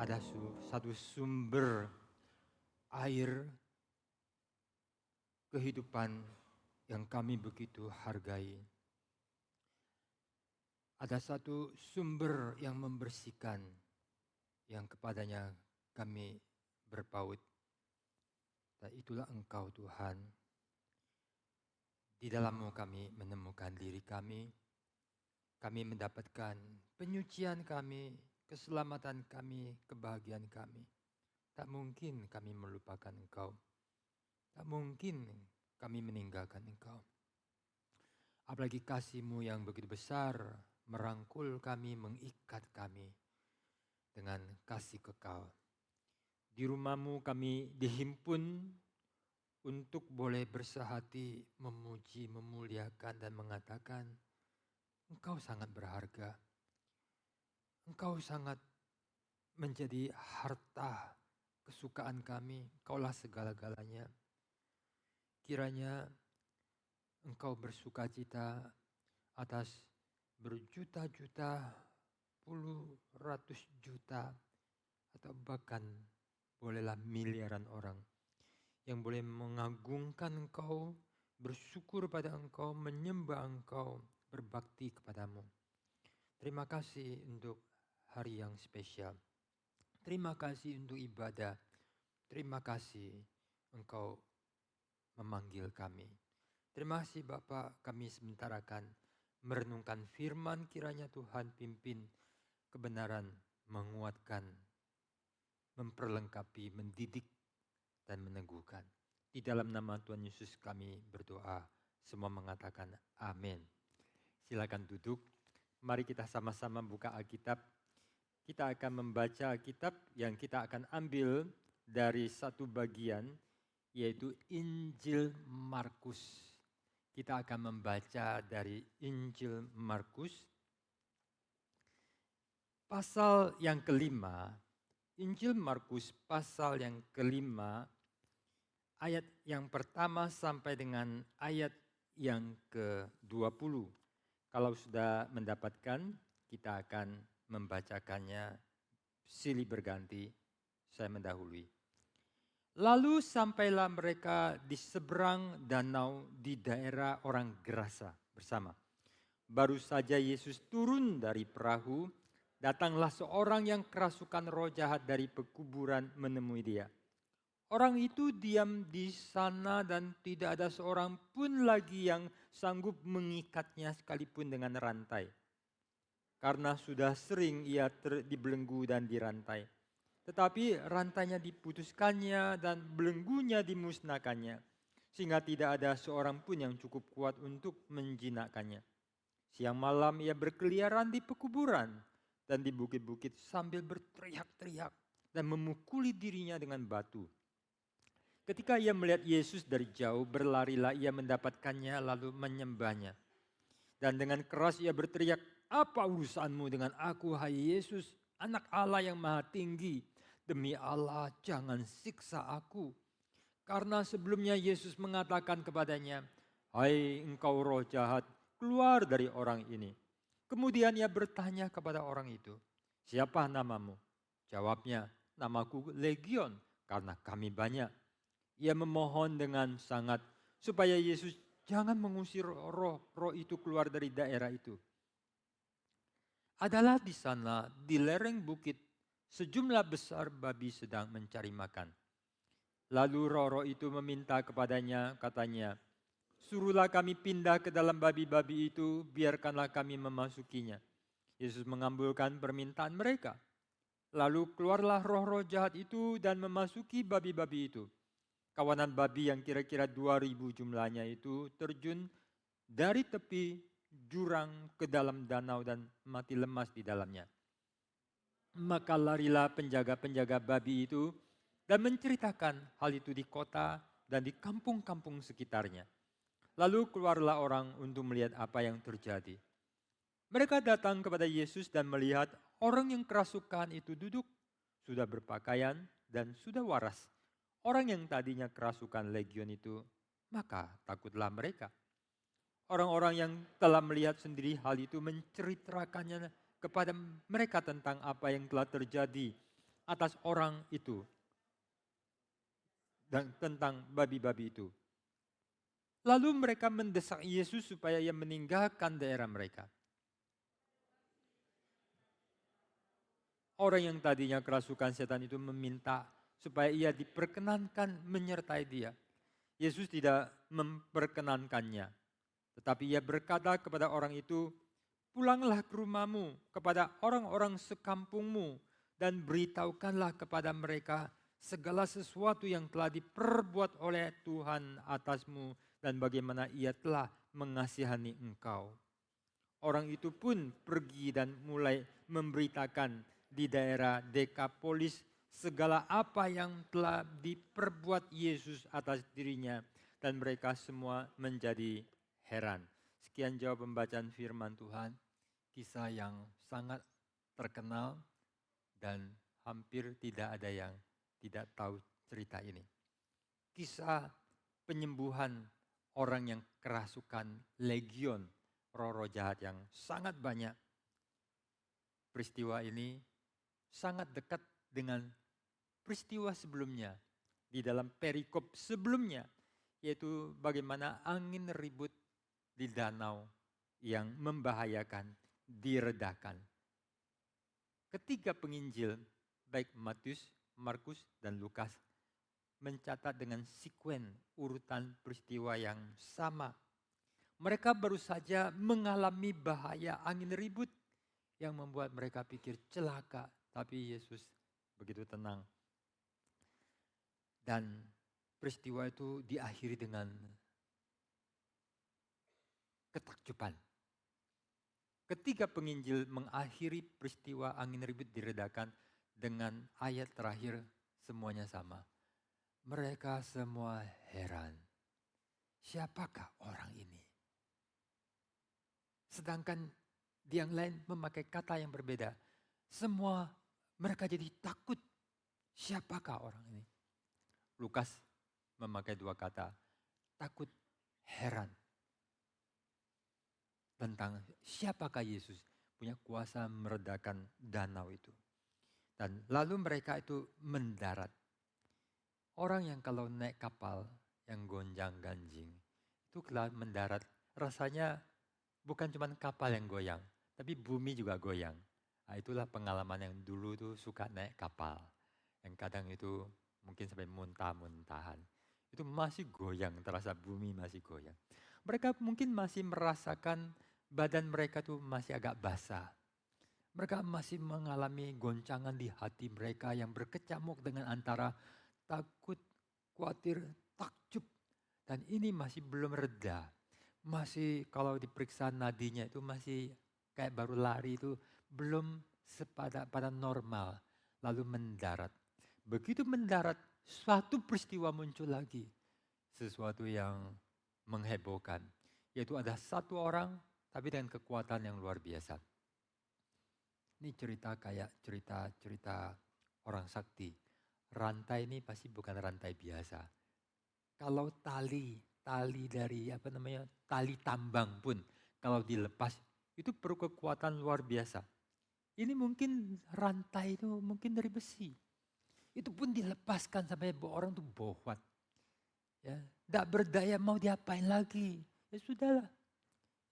ada satu sumber air kehidupan yang kami begitu hargai. Ada satu sumber yang membersihkan, yang kepadanya kami berpaut. Dan itulah Engkau Tuhan. Di dalam-Mu kami menemukan diri kami mendapatkan penyucian kami, keselamatan kami, kebahagiaan kami. Tak mungkin kami melupakan Engkau. Tak mungkin kami meninggalkan Engkau. Apalagi kasih-Mu yang begitu besar, merangkul kami, mengikat kami dengan kasih kekal. Di rumah-Mu kami dihimpun untuk boleh bersehati, memuji, memuliakan dan mengatakan, Engkau sangat berharga. Engkau sangat menjadi harta kesukaan kami. Engkaulah segala-galanya. Kiranya Engkau bersukacita atas berjuta-juta, puluh ratus juta, atau bahkan bolehlah miliaran orang yang boleh mengagungkan Engkau, bersyukur pada Engkau, menyembah Engkau, berbakti kepadamu. Terima kasih untuk hari yang spesial. Terima kasih untuk ibadah. Terima kasih Engkau memanggil kami. Terima kasih Bapak, kami sebentar akan merenungkan firman, kiranya Tuhan pimpin kebenaran, menguatkan, memperlengkapi, mendidik, dan meneguhkan. Di dalam nama Tuhan Yesus kami berdoa, semua mengatakan amin. Silakan duduk, mari kita sama-sama buka Alkitab. Kita akan membaca Alkitab yang kita akan ambil dari satu bagian, yaitu Injil Markus. Kita akan membaca dari Injil Markus, pasal yang kelima. Injil Markus pasal yang kelima, ayat yang pertama sampai dengan ayat yang ke-20. Kalau sudah mendapatkan, kita akan membacakannya silih berganti, saya mendahului. Lalu sampailah mereka di seberang danau di daerah orang Gerasa bersama. Baru saja Yesus turun dari perahu, datanglah seorang yang kerasukan roh jahat dari pekuburan menemui dia. Orang itu diam di sana dan tidak ada seorang pun lagi yang sanggup mengikatnya sekalipun dengan rantai. Karena sudah sering ia dibelenggu dan dirantai. Tetapi rantainya diputuskannya dan belenggunya dimusnahkannya. Sehingga tidak ada seorang pun yang cukup kuat untuk menjinakkannya. Siang malam ia berkeliaran di pekuburan dan di bukit-bukit sambil berteriak-teriak dan memukuli dirinya dengan batu. Ketika ia melihat Yesus dari jauh, berlarilah ia mendapatkannya lalu menyembahnya. Dan dengan keras ia berteriak, "Apa urusanmu dengan aku, hai Yesus, Anak Allah yang Maha Tinggi? Demi Allah, jangan siksa aku." Karena sebelumnya Yesus mengatakan kepadanya, "Hai engkau roh jahat, keluar dari orang ini." Kemudian ia bertanya kepada orang itu, "Siapa namamu?" Jawabnya, "Namaku Legion, karena kami banyak." Ia memohon dengan sangat supaya Yesus jangan mengusir roh itu keluar dari daerah itu. Adalah di sana, di lereng bukit, sejumlah besar babi sedang mencari makan. Lalu roh-roh itu meminta kepadanya, katanya, "Suruhlah kami pindah ke dalam babi-babi itu, biarkanlah kami memasukinya." Yesus mengabulkan permintaan mereka. Lalu keluarlah roh-roh jahat itu dan memasuki babi-babi itu. Kawanan babi yang kira-kira 2.000 jumlahnya itu terjun dari tepi jurang ke dalam danau dan mati lemas di dalamnya. Maka larilah penjaga-penjaga babi itu dan menceritakan hal itu di kota dan di kampung-kampung sekitarnya. Lalu keluarlah orang untuk melihat apa yang terjadi. Mereka datang kepada Yesus dan melihat orang yang kerasukan itu duduk, sudah berpakaian dan sudah waras. Orang yang tadinya kerasukan legion itu, maka takutlah mereka. Orang-orang yang telah melihat sendiri hal itu menceritakannya kepada mereka tentang apa yang telah terjadi. atas orang itu dan tentang babi-babi itu. Lalu mereka mendesak Yesus supaya ia meninggalkan daerah mereka. Orang yang tadinya kerasukan setan itu meminta supaya ia diperkenankan menyertai dia. Yesus tidak memperkenankannya. Tetapi ia berkata kepada orang itu, pulanglah ke rumahmu kepada orang-orang sekampungmu dan beritahukanlah kepada mereka segala sesuatu yang telah diperbuat oleh Tuhan atasmu dan bagaimana ia telah mengasihani engkau. Orang itu pun pergi dan mulai memberitakan di daerah Dekapolis segala apa yang telah diperbuat Yesus atas dirinya dan mereka semua menjadi heran. Sekian jawab pembacaan firman Tuhan, kisah yang sangat terkenal dan hampir tidak ada yang tidak tahu cerita ini. Kisah penyembuhan orang yang kerasukan, legion, roh-roh jahat yang sangat banyak. Peristiwa ini sangat dekat dengan peristiwa sebelumnya di dalam perikop sebelumnya, yaitu bagaimana angin ribut di danau yang membahayakan diredakan. Ketiga penginjil baik Matius, Markus, dan Lukas mencatat dengan sekuen urutan peristiwa yang sama. Mereka baru saja mengalami bahaya angin ribut yang membuat mereka pikir celaka, tapi Yesus begitu tenang. Dan peristiwa itu diakhiri dengan ketakjuban. Ketiga penginjil mengakhiri peristiwa angin ribut diredakan dengan ayat terakhir semuanya sama. Mereka semua heran. Siapakah orang ini? Sedangkan di yang lain memakai kata yang berbeda. Semua mereka jadi takut. Siapakah orang ini? Lukas memakai dua kata. Takut, heran. Tentang siapakah Yesus punya kuasa meredakan danau itu. Dan lalu mereka itu mendarat. Orang yang kalau naik kapal yang gonjang-ganjing itu kalau mendarat rasanya bukan cuma kapal yang goyang, tapi bumi juga goyang. Nah, itulah pengalaman yang dulu tuh suka naik kapal. Yang kadang itu mungkin sampai muntah-muntahan. Itu masih goyang, terasa bumi masih goyang. Mereka mungkin masih merasakan badan mereka tuh masih agak basah. Mereka masih mengalami goncangan di hati mereka yang berkecamuk dengan antara takut, khawatir, takjub. Dan ini masih belum reda. Masih kalau diperiksa nadinya itu masih kayak baru lari itu belum pada normal. Lalu mendarat. Begitu mendarat, suatu peristiwa muncul lagi. Sesuatu yang menghebohkan. Yaitu ada satu orang tapi dengan kekuatan yang luar biasa. Ini cerita kayak cerita orang sakti. Rantai ini pasti bukan rantai biasa. Kalau tali dari tali tambang pun kalau dilepas itu perlu kekuatan luar biasa. Ini mungkin rantai itu mungkin dari besi. Itu pun dilepaskan sampai orang tuh bohwat. Ya, tidak berdaya mau diapain lagi. Ya sudahlah.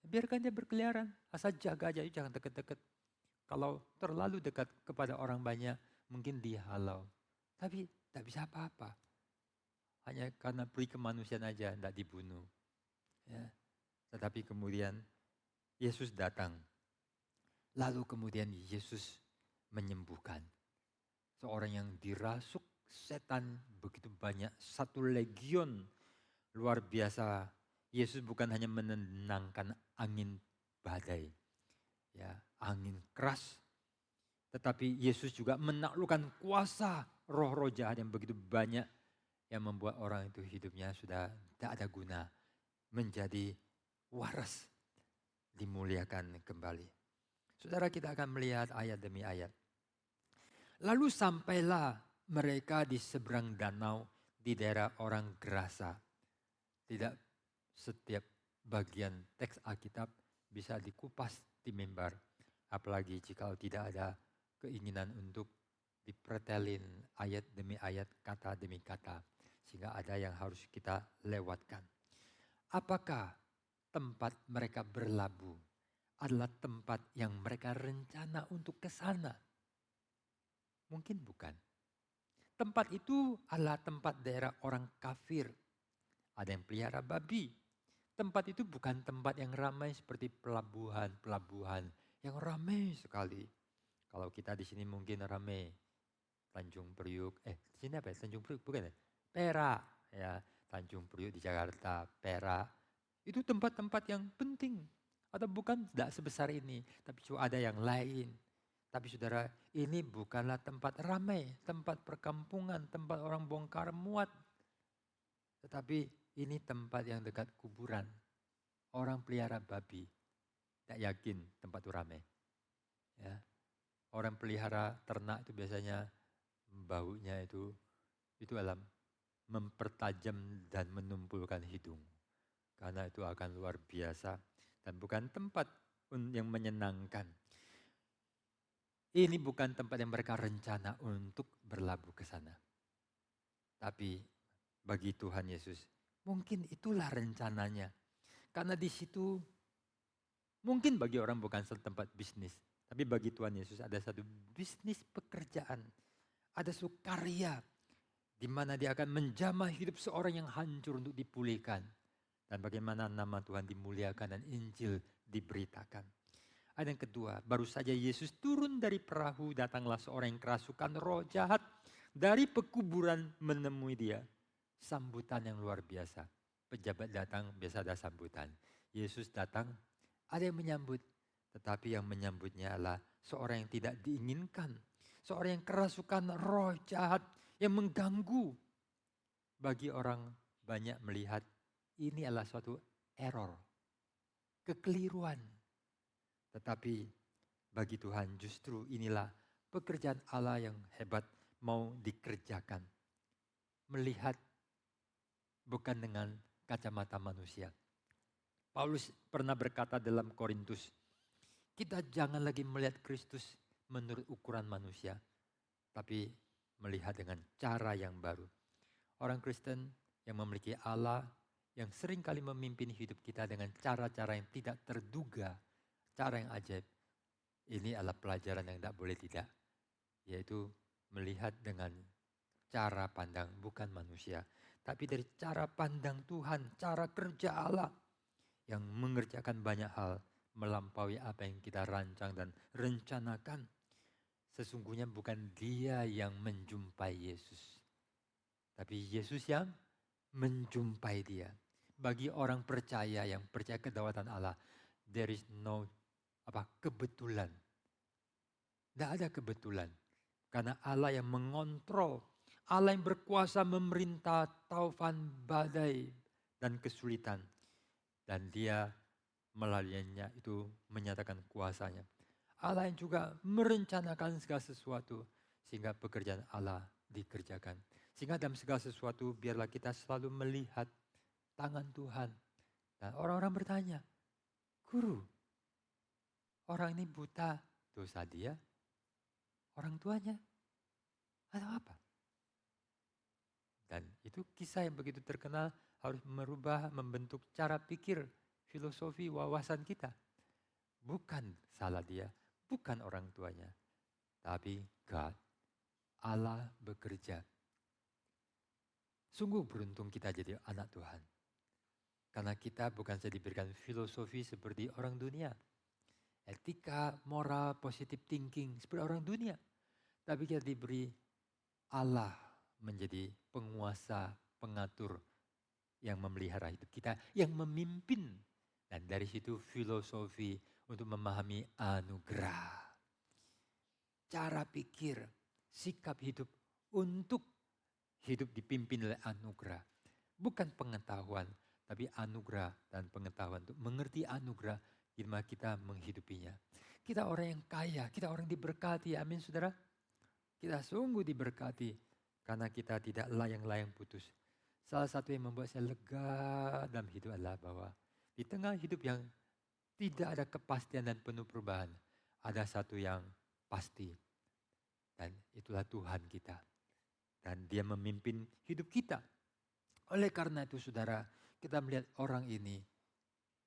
Biarkan dia berkeliaran. Asal jaga aja, jangan deket-deket. Kalau terlalu dekat kepada orang banyak mungkin dihalau. Tapi tidak bisa apa-apa. Hanya karena peri kemanusiaan aja tidak dibunuh. Ya. Tetapi kemudian Yesus datang. Lalu kemudian Yesus menyembuhkan. Seorang yang dirasuk setan begitu banyak. Satu legion luar biasa. Yesus bukan hanya menenangkan angin badai. Ya, angin keras. Tetapi Yesus juga menaklukkan kuasa roh-roh jahat yang begitu banyak yang membuat orang itu hidupnya sudah tidak ada guna, menjadi waras, dimuliakan kembali. Saudara, kita akan melihat ayat demi ayat. Lalu sampailah mereka di seberang danau di daerah orang Gerasa. Tidak setiap bagian teks Alkitab bisa dikupas di mimbar. Apalagi jika tidak ada keinginan untuk dipretelin ayat demi ayat, kata demi kata. Sehingga ada yang harus kita lewatkan. Apakah tempat mereka berlabuh adalah tempat yang mereka rencana untuk ke sana? Mungkin bukan. Tempat itu adalah tempat daerah orang kafir. Ada yang pelihara babi. Tempat itu bukan tempat yang ramai seperti pelabuhan-pelabuhan yang ramai sekali. Kalau kita di sini mungkin ramai. Tanjung Priuk, di sini apa ya? Tanjung Priuk bukan ya? Perak, ya. Tanjung Priuk di Jakarta, Perak. Itu tempat-tempat yang penting. Atau bukan tidak sebesar ini, tapi juga ada yang lain. Tapi saudara, ini bukanlah tempat ramai, tempat perkampungan, tempat orang bongkar muat. Tetapi ini tempat yang dekat kuburan. Orang pelihara babi, tidak yakin tempat itu ramai. Ya. Orang pelihara ternak itu biasanya baunya itu adalah mempertajam dan menumpulkan hidung. Karena itu akan luar biasa dan bukan tempat yang menyenangkan. Ini bukan tempat yang mereka rencana untuk berlabuh ke sana. Tapi bagi Tuhan Yesus, mungkin itulah rencananya. Karena di situ mungkin bagi orang bukan satu tempat bisnis. Tapi bagi Tuhan Yesus ada satu bisnis pekerjaan. Ada suatu karya di mana dia akan menjamah hidup seorang yang hancur untuk dipulihkan. Dan bagaimana nama Tuhan dimuliakan dan Injil diberitakan. Ada yang kedua, baru saja Yesus turun dari perahu, datanglah seorang yang kerasukan roh jahat dari pekuburan menemui dia. Sambutan yang luar biasa. Pejabat datang, biasa ada sambutan. Yesus datang, ada yang menyambut. Tetapi yang menyambutnya adalah seorang yang tidak diinginkan. Seorang yang kerasukan roh jahat yang mengganggu. Bagi orang banyak melihat ini adalah suatu error, kekeliruan. Tetapi bagi Tuhan justru inilah pekerjaan Allah yang hebat mau dikerjakan. Melihat bukan dengan kacamata manusia. Paulus pernah berkata dalam Korintus, kita jangan lagi melihat Kristus menurut ukuran manusia, tapi melihat dengan cara yang baru. Orang Kristen yang memiliki Allah yang sering kali memimpin hidup kita dengan cara-cara yang tidak terduga, cara yang ajaib. Ini adalah pelajaran yang tidak boleh tidak, yaitu melihat dengan cara pandang bukan manusia, tapi dari cara pandang Tuhan, cara kerja Allah yang mengerjakan banyak hal melampaui apa yang kita rancang dan rencanakan. Sesungguhnya bukan dia yang menjumpai Yesus, tapi Yesus yang menjumpai dia. Bagi orang percaya yang percaya kedaulatan Allah, there is no kebetulan. Tidak ada kebetulan. Karena Allah yang mengontrol, Allah yang berkuasa memerintah taufan, badai, dan kesulitan. Dan dia melaluinya itu menyatakan kuasanya. Allah yang juga merencanakan segala sesuatu sehingga pekerjaan Allah dikerjakan. Sehingga dalam segala sesuatu biarlah kita selalu melihat tangan Tuhan. Dan orang-orang bertanya, Guru, orang ini buta, dosa dia, orang tuanya, atau apa? Dan itu kisah yang begitu terkenal harus merubah, membentuk cara pikir, filosofi, wawasan kita. Bukan salah dia, bukan orang tuanya. Tapi God, Allah bekerja. Sungguh beruntung kita jadi anak Tuhan. Karena kita bukan saja diberikan filosofi seperti orang dunia. Etika, moral, positive thinking seperti orang dunia. Tapi kita diberi Allah menjadi penguasa, pengatur yang memelihara hidup kita, yang memimpin. Dan dari situ filosofi untuk memahami anugerah. Cara pikir, sikap hidup untuk hidup dipimpin oleh anugerah. Bukan pengetahuan, tapi anugerah dan pengetahuan untuk mengerti anugerah gimana kita menghidupinya. Kita orang yang kaya, kita orang diberkati, amin saudara. Kita sungguh diberkati karena kita tidak layang-layang putus. Salah satu yang membuat saya lega dalam hidup adalah bahwa di tengah hidup yang tidak ada kepastian dan penuh perubahan, ada satu yang pasti. Dan itu itulah Tuhan kita. Dan dia memimpin hidup kita. Oleh karena itu saudara, kita melihat orang ini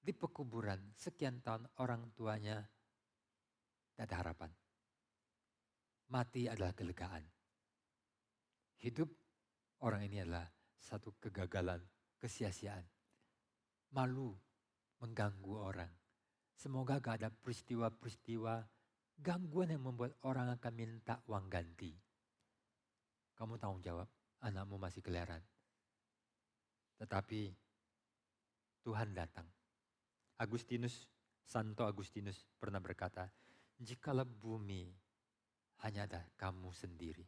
di pekuburan sekian tahun orang tuanya tidak ada harapan. Mati adalah kelegaan. Hidup orang ini adalah satu kegagalan, kesia-siaan. Malu mengganggu orang. Semoga gak ada peristiwa-peristiwa gangguan yang membuat orang akan minta uang ganti. Kamu tanggung jawab, anakmu masih keliaran. Tetapi Tuhan datang. Santo Agustinus pernah berkata, jikalau bumi hanya ada kamu sendiri,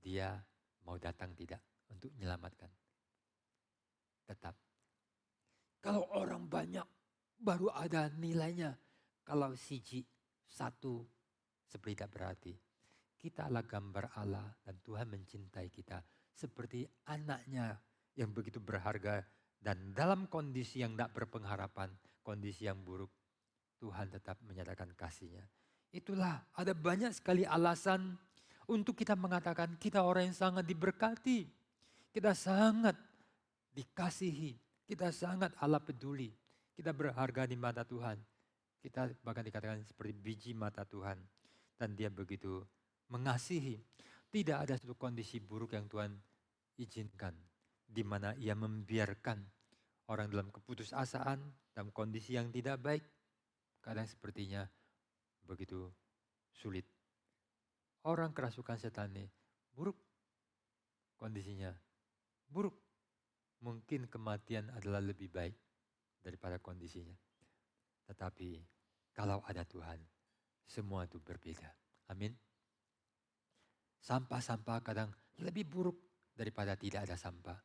dia mau datang tidak untuk menyelamatkan. Tetap. Kalau orang banyak baru ada nilainya. Kalau satu seperti tidak berarti. Kita adalah gambar Allah dan Tuhan mencintai kita seperti anaknya yang begitu berharga. Dan dalam kondisi yang tidak berpengharapan, kondisi yang buruk, Tuhan tetap menyatakan kasih-Nya. Itulah ada banyak sekali alasan untuk kita mengatakan kita orang yang sangat diberkati. Kita sangat dikasihi, kita sangat Allah peduli. Kita berharga di mata Tuhan. Kita bahkan dikatakan seperti biji mata Tuhan. Dan dia begitu mengasihi. Tidak ada satu kondisi buruk yang Tuhan izinkan. Di mana ia membiarkan orang dalam keputusasaan, dalam kondisi yang tidak baik. Kadang sepertinya begitu sulit. Orang kerasukan setan ini buruk kondisinya. Buruk. Mungkin kematian adalah lebih baik daripada kondisinya. Tetapi kalau ada Tuhan, semua itu berbeda. Amin. Sampah-sampah kadang lebih buruk daripada tidak ada sampah.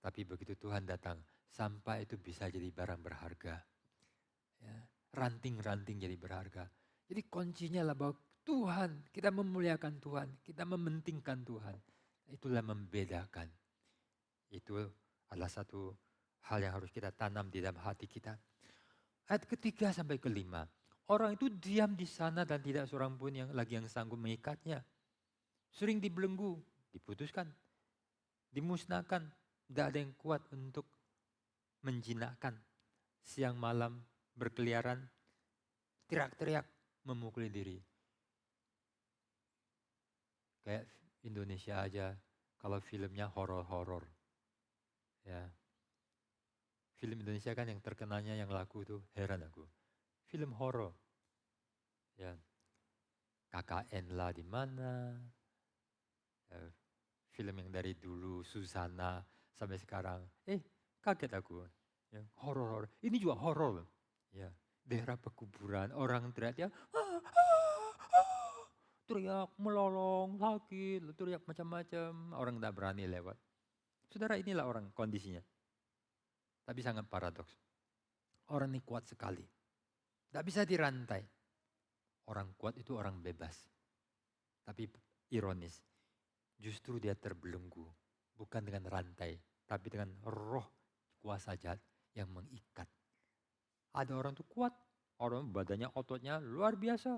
Tapi begitu Tuhan datang, sampah itu bisa jadi barang berharga. Ya, ranting-ranting jadi berharga. Jadi kuncinya adalah bahwa Tuhan, kita memuliakan Tuhan, kita mementingkan Tuhan. Itulah membedakan. Itu adalah satu hal yang harus kita tanam di dalam hati kita. Ayat ketiga sampai kelima. Orang itu diam di sana dan tidak seorang pun yang sanggup mengikatnya. Sering dibelenggu, diputuskan, dimusnahkan. Tidak ada yang kuat untuk menjinakkan. Siang malam berkeliaran, teriak-teriak, memukuli diri. Kayak Indonesia aja, kalau filmnya horor-horor. Ya, film Indonesia kan yang terkenalnya yang laku itu heran aku. Film horor. Ya. KKN lah di mana. Ya, film yang dari dulu Susana sampai sekarang. Kaget aku. Ya, horor-horor. Ini juga horor. Ya, daerah pekuburan, orang teriak, teriak melolong, sakit, teriak macam-macam. Orang tidak berani lewat. Saudara, inilah orang kondisinya. Tapi sangat paradoks. Orang ini kuat sekali. Tidak bisa dirantai. Orang kuat itu orang bebas. Tapi ironis. Justru dia terbelenggu. Bukan dengan rantai. Tapi dengan roh kuasa jahat yang mengikat. Ada orang itu kuat. Orang badannya, ototnya luar biasa.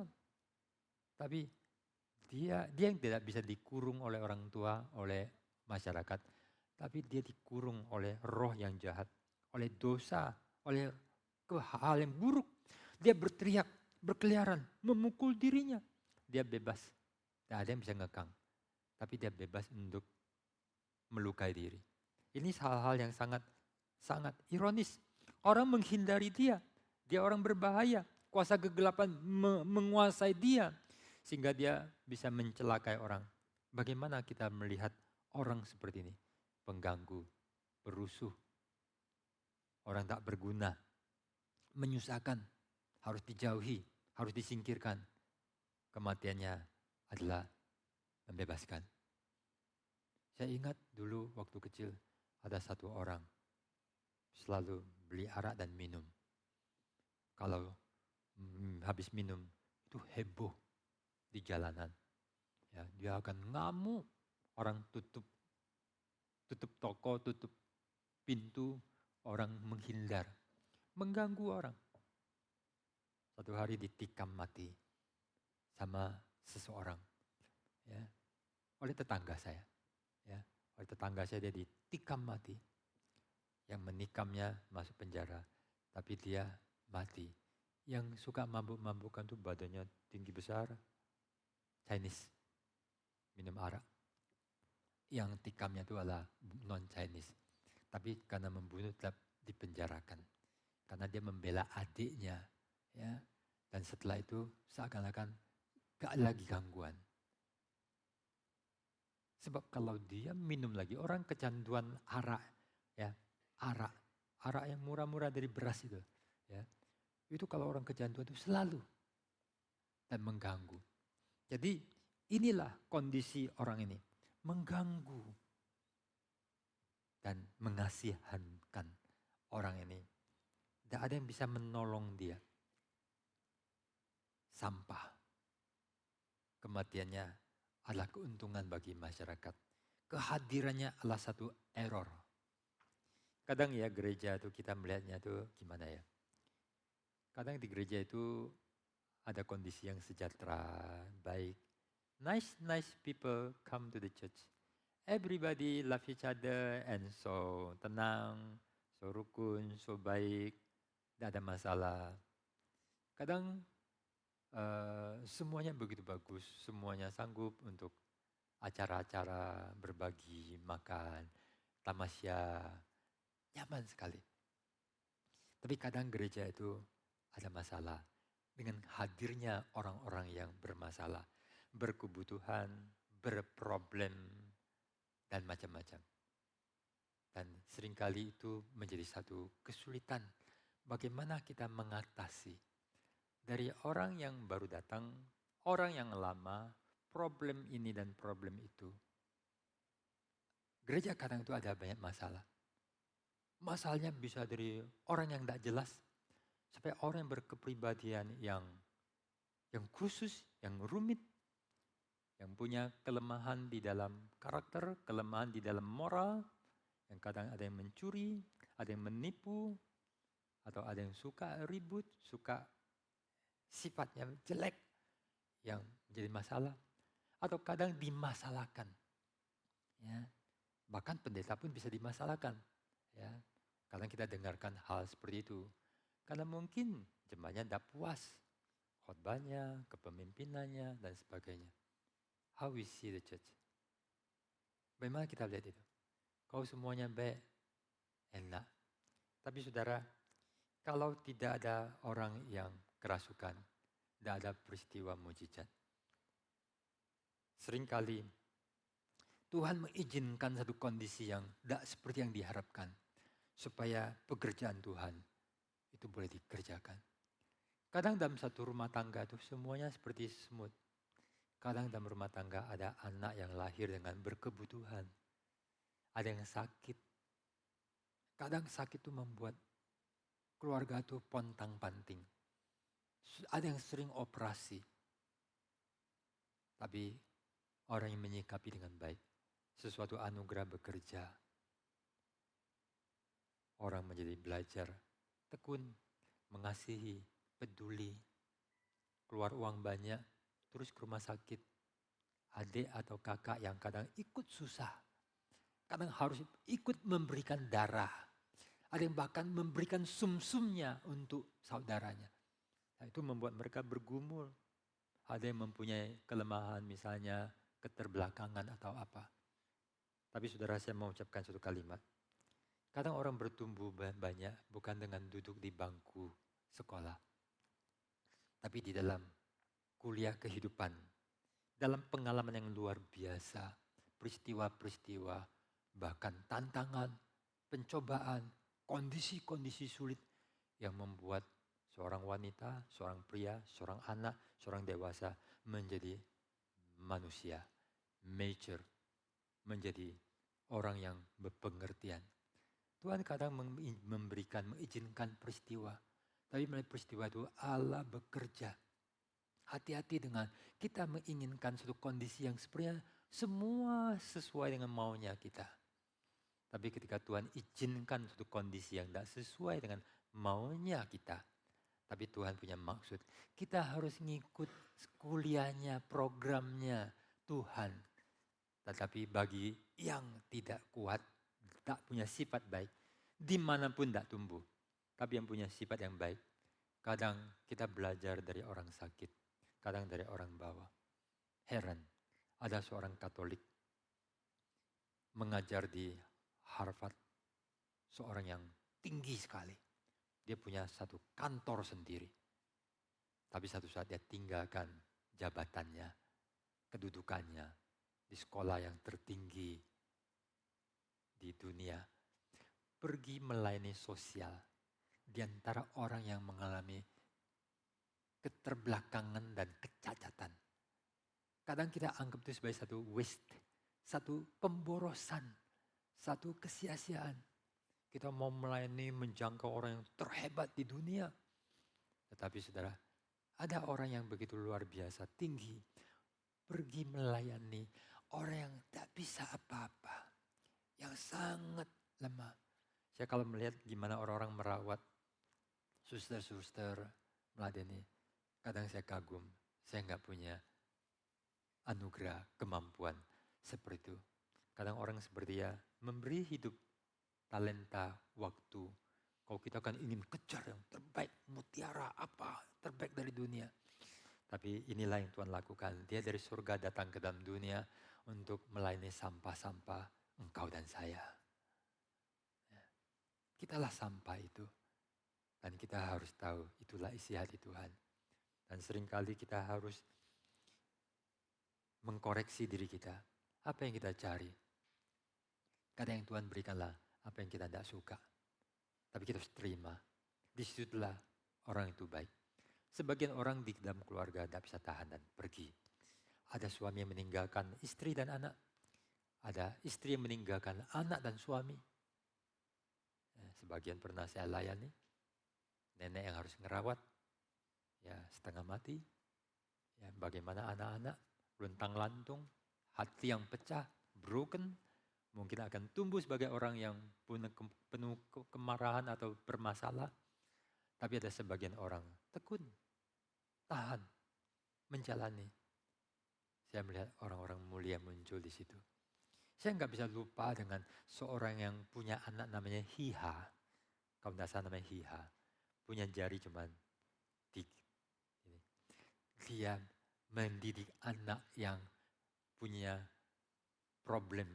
Tapi dia yang tidak bisa dikurung oleh orang tua, oleh masyarakat. Tapi dia dikurung oleh roh yang jahat. Oleh dosa, oleh hal yang buruk. Dia berteriak, berkeliaran, memukul dirinya. Dia bebas. Tidak ada yang bisa ngekang. Tapi dia bebas untuk melukai diri. Ini hal-hal yang sangat ironis. Orang menghindari dia. Dia orang berbahaya. Kuasa kegelapan menguasai dia. Sehingga dia bisa mencelakai orang. Bagaimana kita melihat orang seperti ini? Pengganggu, perusuh. Orang tak berguna. Menyusahkan. Harus dijauhi. Harus disingkirkan. Kematiannya adalah membebaskan. Saya ingat dulu waktu kecil ada satu orang selalu beli arak dan minum. Kalau habis minum itu heboh di jalanan. Ya, dia akan ngamuk. Orang tutup toko, tutup pintu, orang menghindar. Mengganggu orang. Satu hari ditikam mati sama seseorang. Ya. oleh tetangga saya. Ya, oleh tetangga saya dia ditikam mati. Yang menikamnya masuk penjara, tapi dia mati. Yang suka mabuk-mabukan tuh badannya tinggi besar, Chinese, minum arak. Yang tikamnya itu adalah non-Chinese. Tapi karena membunuh tetap dipenjarakan. Karena dia membela adiknya. Ya. Dan setelah itu seakan-akan gak lagi gangguan. Sebab kalau dia minum lagi, orang kecanduan arak. Ya, arak yang murah-murah dari beras itu. Ya. Itu kalau orang kecanduan itu selalu dan mengganggu. Jadi inilah kondisi orang ini. Mengganggu dan mengasihankan orang ini. Tidak ada yang bisa menolong dia. Sampah. Kematiannya adalah keuntungan bagi masyarakat. Kehadirannya adalah satu error. Kadang ya gereja itu kita melihatnya itu gimana ya. Kadang di gereja itu ada kondisi yang sejahtera, baik. Nice people come to the church. Everybody love each other and so tenang, so rukun, so baik. Tidak ada masalah. Kadang semuanya begitu bagus, semuanya sanggup untuk acara-acara berbagi, makan, tamasya, nyaman sekali. Tapi kadang gereja itu ada masalah dengan hadirnya orang-orang yang bermasalah, berkebutuhan, berproblem, dan macam-macam. Dan seringkali itu menjadi satu kesulitan bagaimana kita mengatasi dari orang yang baru datang, orang yang lama, problem ini dan problem itu. Gereja kadang itu ada banyak masalah. Masalahnya bisa dari orang yang tidak jelas, sampai orang yang berkepribadian yang khusus, yang rumit, yang punya kelemahan di dalam karakter, kelemahan di dalam moral, yang kadang ada yang mencuri, ada yang menipu, atau ada yang suka ribut, suka sifatnya jelek yang menjadi masalah, atau kadang dimasalahkan. Ya, bahkan pendeta pun bisa dimasalahkan. Ya, kadang kita dengarkan hal seperti itu. Karena mungkin jemaatnya tidak puas khotbahnya, kepemimpinannya dan sebagainya. How we see the church? Bagaimana kita lihat itu? Kalau semuanya baik, enak. Tapi saudara, kalau tidak ada orang yang kerasukan, tidak ada peristiwa mujizat. Seringkali Tuhan mengizinkan satu kondisi yang tidak seperti yang diharapkan. Supaya pekerjaan Tuhan itu boleh dikerjakan. Kadang dalam satu rumah tangga itu semuanya seperti semut. Kadang dalam rumah tangga ada anak yang lahir dengan berkebutuhan. Ada yang sakit. Kadang sakit itu membuat keluarga itu pontang-panting. Ada yang sering operasi. Tapi orang yang menyikapi dengan baik. Sesuatu anugerah bekerja. Orang menjadi belajar, tekun, mengasihi, peduli. Keluar uang banyak, terus ke rumah sakit. Adik atau kakak yang kadang ikut susah. Kadang harus ikut memberikan darah. Ada yang bahkan memberikan sumsumnya untuk saudaranya. Nah, itu membuat mereka bergumul. Ada yang mempunyai kelemahan misalnya keterbelakangan atau apa. Tapi saudara saya mau ucapkan satu kalimat. Kadang orang bertumbuh banyak bukan dengan duduk di bangku sekolah. Tapi di dalam kuliah kehidupan. Dalam pengalaman yang luar biasa. Peristiwa-peristiwa, bahkan tantangan, pencobaan, kondisi-kondisi sulit yang membuat seorang wanita, seorang pria, seorang anak, seorang dewasa menjadi manusia, mature, menjadi orang yang berpengertian. Tuhan kadang mengizinkan peristiwa, tapi melalui peristiwa itu Allah bekerja. Hati-hati dengan kita menginginkan suatu kondisi yang sebenarnya semua sesuai dengan maunya kita. Tapi ketika Tuhan izinkan suatu kondisi yang tidak sesuai dengan maunya kita. Tapi Tuhan punya maksud. Kita harus ngikut kuliahnya, programnya Tuhan. Tetapi bagi yang tidak kuat, tak punya sifat baik, dimanapun tak tumbuh. Tapi yang punya sifat yang baik, kadang kita belajar dari orang sakit, kadang dari orang bawah. Heran, ada seorang Katolik mengajar di Harvard, seorang yang tinggi sekali. Dia punya satu kantor sendiri. Tapi satu saat dia tinggalkan jabatannya, kedudukannya di sekolah yang tertinggi di dunia. Pergi melayani sosial di antara orang yang mengalami keterbelakangan dan kecacatan. Kadang kita anggap itu sebagai satu waste, satu pemborosan, satu kesia-siaan. Kita mau melayani menjangkau orang yang terhebat di dunia. Tetapi saudara, ada orang yang begitu luar biasa, tinggi. Pergi melayani orang yang tak bisa apa-apa. Yang sangat lemah. Saya kalau melihat gimana orang-orang merawat suster-suster meladeni, kadang saya kagum. Saya nggak punya anugerah, kemampuan seperti itu. Kadang orang seperti dia memberi hidup, talenta, waktu. Kalau kita kan ingin kejar yang terbaik, mutiara apa, terbaik dari dunia. Tapi inilah yang Tuhan lakukan. Dia dari surga datang ke dalam dunia untuk melayani sampah-sampah engkau dan saya. Kitalah sampah itu. Dan kita harus tahu itulah isi hati Tuhan. Dan seringkali kita harus mengkoreksi diri kita. Apa yang kita cari? Kadang yang Tuhan berikanlah apa yang kita tidak suka. Tapi kita harus terima. Disitulah orang itu baik. Sebagian orang di dalam keluarga tidak bisa tahan dan pergi. Ada suami yang meninggalkan istri dan anak. Ada istri yang meninggalkan anak dan suami. Sebagian pernah saya layani. Nenek yang harus ngerawat. Ya setengah mati. Ya, bagaimana anak-anak luntang lantung. Hati yang pecah. Broken. Mungkin akan tumbuh sebagai orang yang penuh kemarahan atau bermasalah. Tapi ada sebagian orang tekun, tahan, menjalani. Saya melihat orang-orang mulia muncul di situ. Saya nggak bisa lupa dengan seorang yang punya anak namanya Hiha. Kalau tidak salah namanya Hiha. Punya jari cuman dikit. Dia mendidik anak yang punya problem.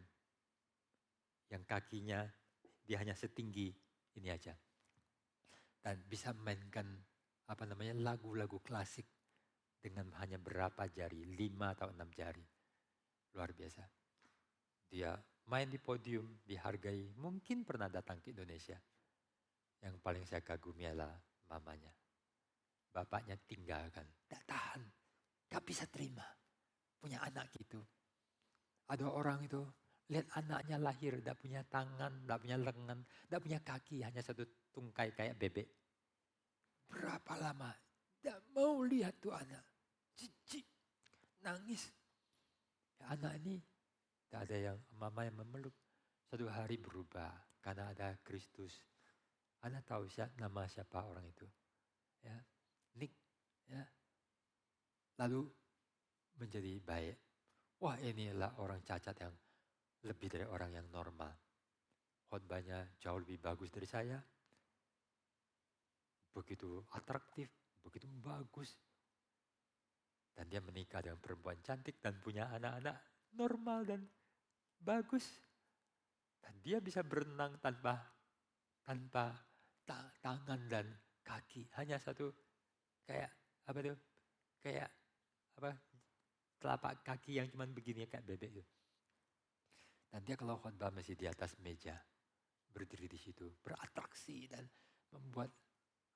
Yang kakinya dia hanya setinggi ini aja. Dan bisa mainkan lagu-lagu klasik dengan hanya berapa jari, 5 atau 6 jari. Luar biasa. Dia main di podium, dihargai, mungkin pernah datang ke Indonesia. Yang paling saya kagumi adalah mamanya. Bapaknya tinggalkan, tidak tahan, gak bisa terima. Punya anak gitu. Ada orang itu, lihat anaknya lahir, tidak punya tangan, tidak punya lengan, tidak punya kaki, hanya satu tungkai kayak bebek. Berapa lama? Tidak mau lihat tuh anak. Jijik, nangis. Ya, anak ini tidak ada yang mama yang memeluk. Satu hari berubah karena ada Kristus. Anda tahu nama siapa orang itu? Ya, Nick. Ya. Lalu menjadi baik. Wah, inilah orang cacat yang lebih dari orang yang normal. Khotbahnya jauh lebih bagus dari saya. Begitu atraktif, begitu bagus. Dan dia menikah dengan perempuan cantik dan punya anak-anak normal dan bagus. Dan dia bisa berenang tanpa tangan dan kaki. Hanya satu kayak telapak kaki yang cuma begini kayak bebek itu. Dan dia kalau khotbah masih di atas meja, berdiri di situ, beratraksi dan membuat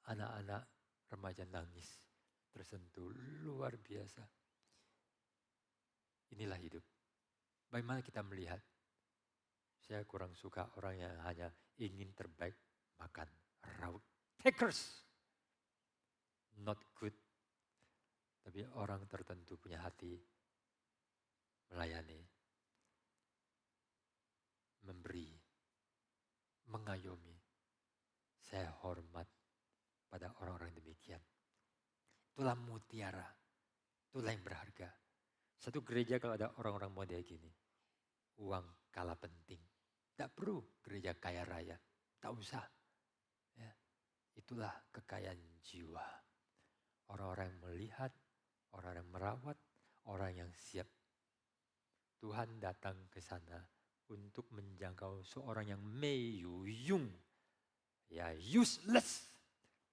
anak-anak remaja nangis, tersentuh, luar biasa. Inilah hidup. Bagaimana kita melihat? Saya kurang suka orang yang hanya ingin terbaik, makan raut. Takers, not good. Tapi orang tertentu punya hati melayani, memberi, mengayomi. Saya hormat pada orang-orang demikian. Itulah mutiara, itulah yang berharga. Satu gereja kalau ada orang-orang model gini, uang kalah penting. Tidak perlu gereja kaya raya, tak usah. Ya, itulah kekayaan jiwa. Orang-orang yang melihat, orang yang merawat, orang yang siap. Tuhan datang ke sana untuk menjangkau seorang yang meyuyung. Ya, useless.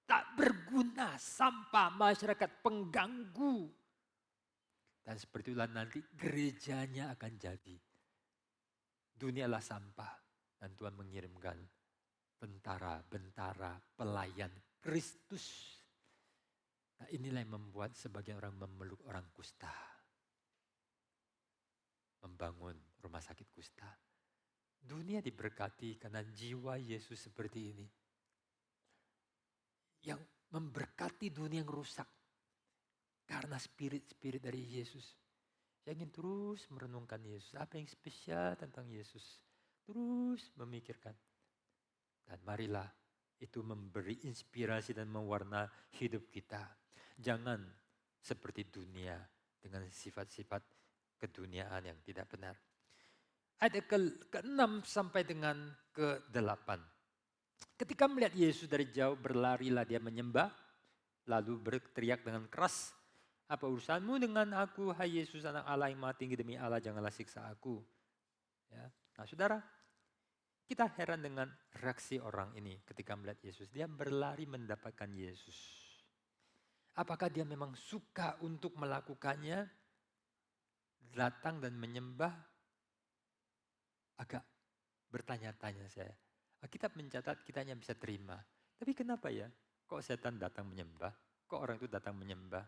Tak berguna, sampah, masyarakat pengganggu. Dan seperti itulah nanti gerejanya akan jadi. Dunialah sampah. Dan Tuhan mengirimkan bentara, pelayan Kristus. Nah, inilah yang membuat sebagian orang memeluk orang kusta. Membangun rumah sakit kusta. Dunia diberkati karena jiwa Yesus seperti ini. Yang memberkati dunia yang rusak. Karena spirit-spirit dari Yesus. Saya ingin terus merenungkan Yesus. Apa yang spesial tentang Yesus. Terus memikirkan. Dan marilah itu memberi inspirasi dan mewarna hidup kita. Jangan seperti dunia dengan sifat-sifat keduniaan yang tidak benar. Ayat ke-6 sampai dengan ke-8. Ketika melihat Yesus dari jauh, berlarilah dia menyembah. Lalu berteriak dengan keras, apa urusanmu dengan aku, hai Yesus anak Allah yang maha tinggi, demi Allah janganlah siksa aku. Ya. Nah saudara, kita heran dengan reaksi orang ini ketika melihat Yesus. Dia berlari mendapatkan Yesus. Apakah dia memang suka untuk melakukannya? Datang dan menyembah? Agak bertanya-tanya saya. Alkitab mencatat kita hanya bisa terima. Tapi kenapa ya? Kok setan datang menyembah? Kok orang itu datang menyembah?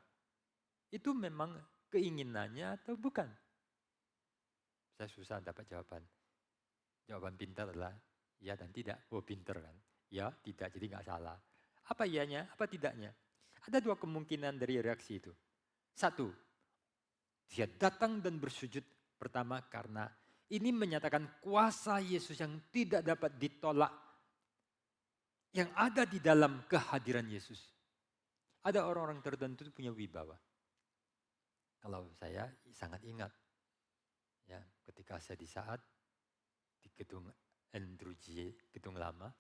Itu memang keinginannya atau bukan? Saya susah dapat jawaban. Jawaban pintar adalah ya dan tidak. Oh pintar kan? Ya tidak, jadi nggak salah. Apa iyanya, apa tidaknya? Ada dua kemungkinan dari reaksi itu. Satu, dia datang dan bersujud pertama karena ini menyatakan kuasa Yesus yang tidak dapat ditolak. Yang ada di dalam kehadiran Yesus. Ada orang-orang tertentu punya wibawa. Kalau saya sangat ingat. Ya, ketika saya di saat di gedung Andrew J, gedung lama.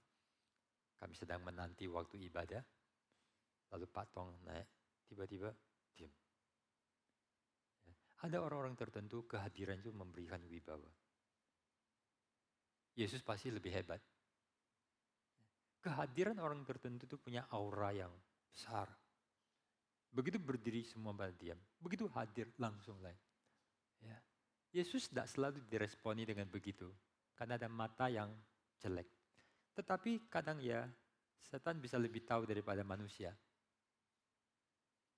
Kami sedang menanti waktu ibadah. Lalu Pak Tong naik, tiba-tiba diam. Ya, ada orang-orang tertentu kehadiran itu memberikan wibawa. Yesus pasti lebih hebat. Kehadiran orang tertentu itu punya aura yang besar. Begitu berdiri semua pada diam. Begitu hadir langsung lain. Ya. Yesus tidak selalu diresponi dengan begitu. Karena ada mata yang jelek. Tetapi kadang ya setan bisa lebih tahu daripada manusia.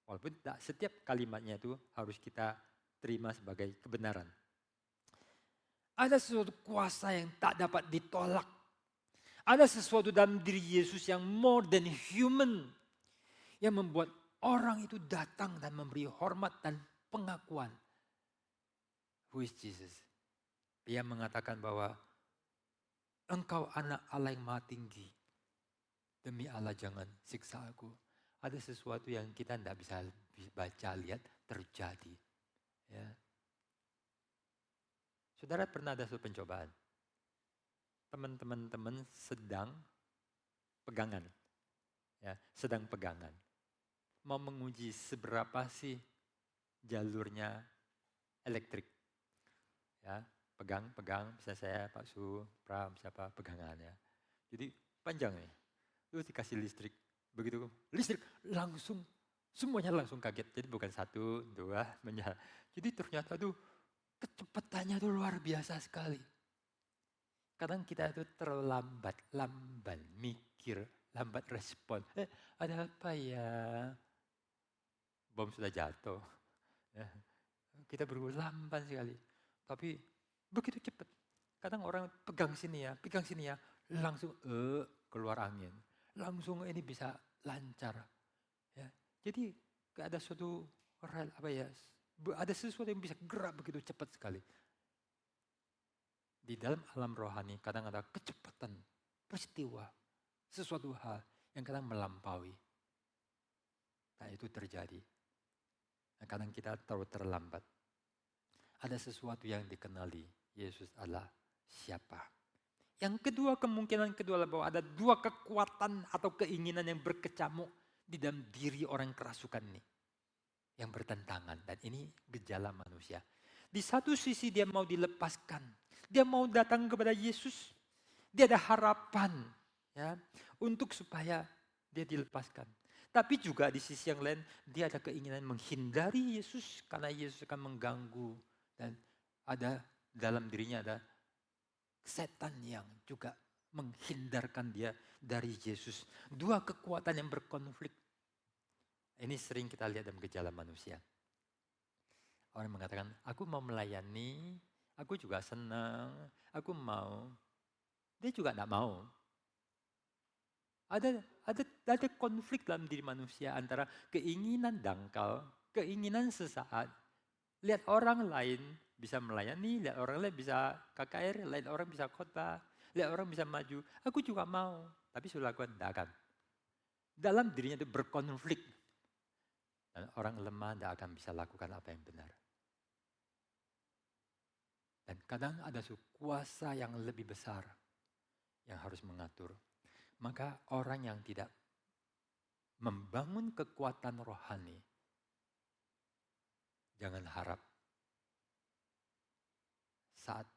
Walaupun tidak setiap kalimatnya itu harus kita terima sebagai kebenaran. Ada sesuatu kuasa yang tak dapat ditolak. Ada sesuatu dalam diri Yesus yang more than human. Yang membuat orang itu datang dan memberi hormat dan pengakuan. Who is Jesus? Dia mengatakan bahwa engkau anak Allah yang maha tinggi. Demi Allah jangan siksa aku. Ada sesuatu yang kita tidak bisa baca, lihat, terjadi. Ya. Saudara pernah ada suatu pencobaan. Teman-teman sedang pegangan. Ya, sedang pegangan. Mau menguji seberapa sih jalurnya elektrik. Ya, pegang, bisa saya Pak Su, Pram, siapa pegangannya. Jadi panjang nih. Terus dikasih listrik. Begitu listrik langsung, semuanya langsung kaget. Jadi bukan satu, dua, menyala. Jadi ternyata tuh kecepatannya tuh luar biasa sekali. Kadang kita itu terlambat, lamban, mikir, lambat respon. Ada apa ya? Bom sudah jatuh. Ya. Kita berulang lamban sekali. Tapi begitu cepat. Kadang orang pegang sini ya, langsung keluar angin. Langsung ini bisa lancar. Ya. Jadi ada suatu ada sesuatu yang bisa gerak begitu cepat sekali. Di dalam alam rohani kadang ada kecepatan, peristiwa, sesuatu hal yang kadang melampaui. Nah itu terjadi. Nah, kadang kita terlalu terlambat. Ada sesuatu yang dikenali, Yesus adalah siapa. Yang kedua, kemungkinan kedua adalah bahwa ada dua kekuatan atau keinginan yang berkecamuk di dalam diri orang kerasukan ini. Yang bertentangan, dan ini gejala manusia. Di satu sisi dia mau dilepaskan. Dia mau datang kepada Yesus. Dia ada harapan ya untuk supaya dia dilepaskan. Tapi juga di sisi yang lain dia ada keinginan menghindari Yesus karena Yesus akan mengganggu. Dan ada dalam dirinya ada setan yang juga menghindarkan dia dari Yesus. Dua kekuatan yang berkonflik. Ini sering kita lihat dalam gejala manusia. Orang mengatakan, aku mau melayani, aku juga senang, aku mau. Dia juga tidak mau. Ada konflik dalam diri manusia antara keinginan dangkal, keinginan sesaat. Lihat orang lain bisa melayani, lihat orang lain bisa KKR, lihat orang bisa khotbah, lihat orang bisa maju. Aku juga mau, tapi sudah lakukan tidak akan. Dalam dirinya itu berkonflik. Dan orang lemah tidak akan bisa lakukan apa yang benar. Dan kadang ada kuasa yang lebih besar yang harus mengatur. Maka orang yang tidak membangun kekuatan rohani, jangan harap saat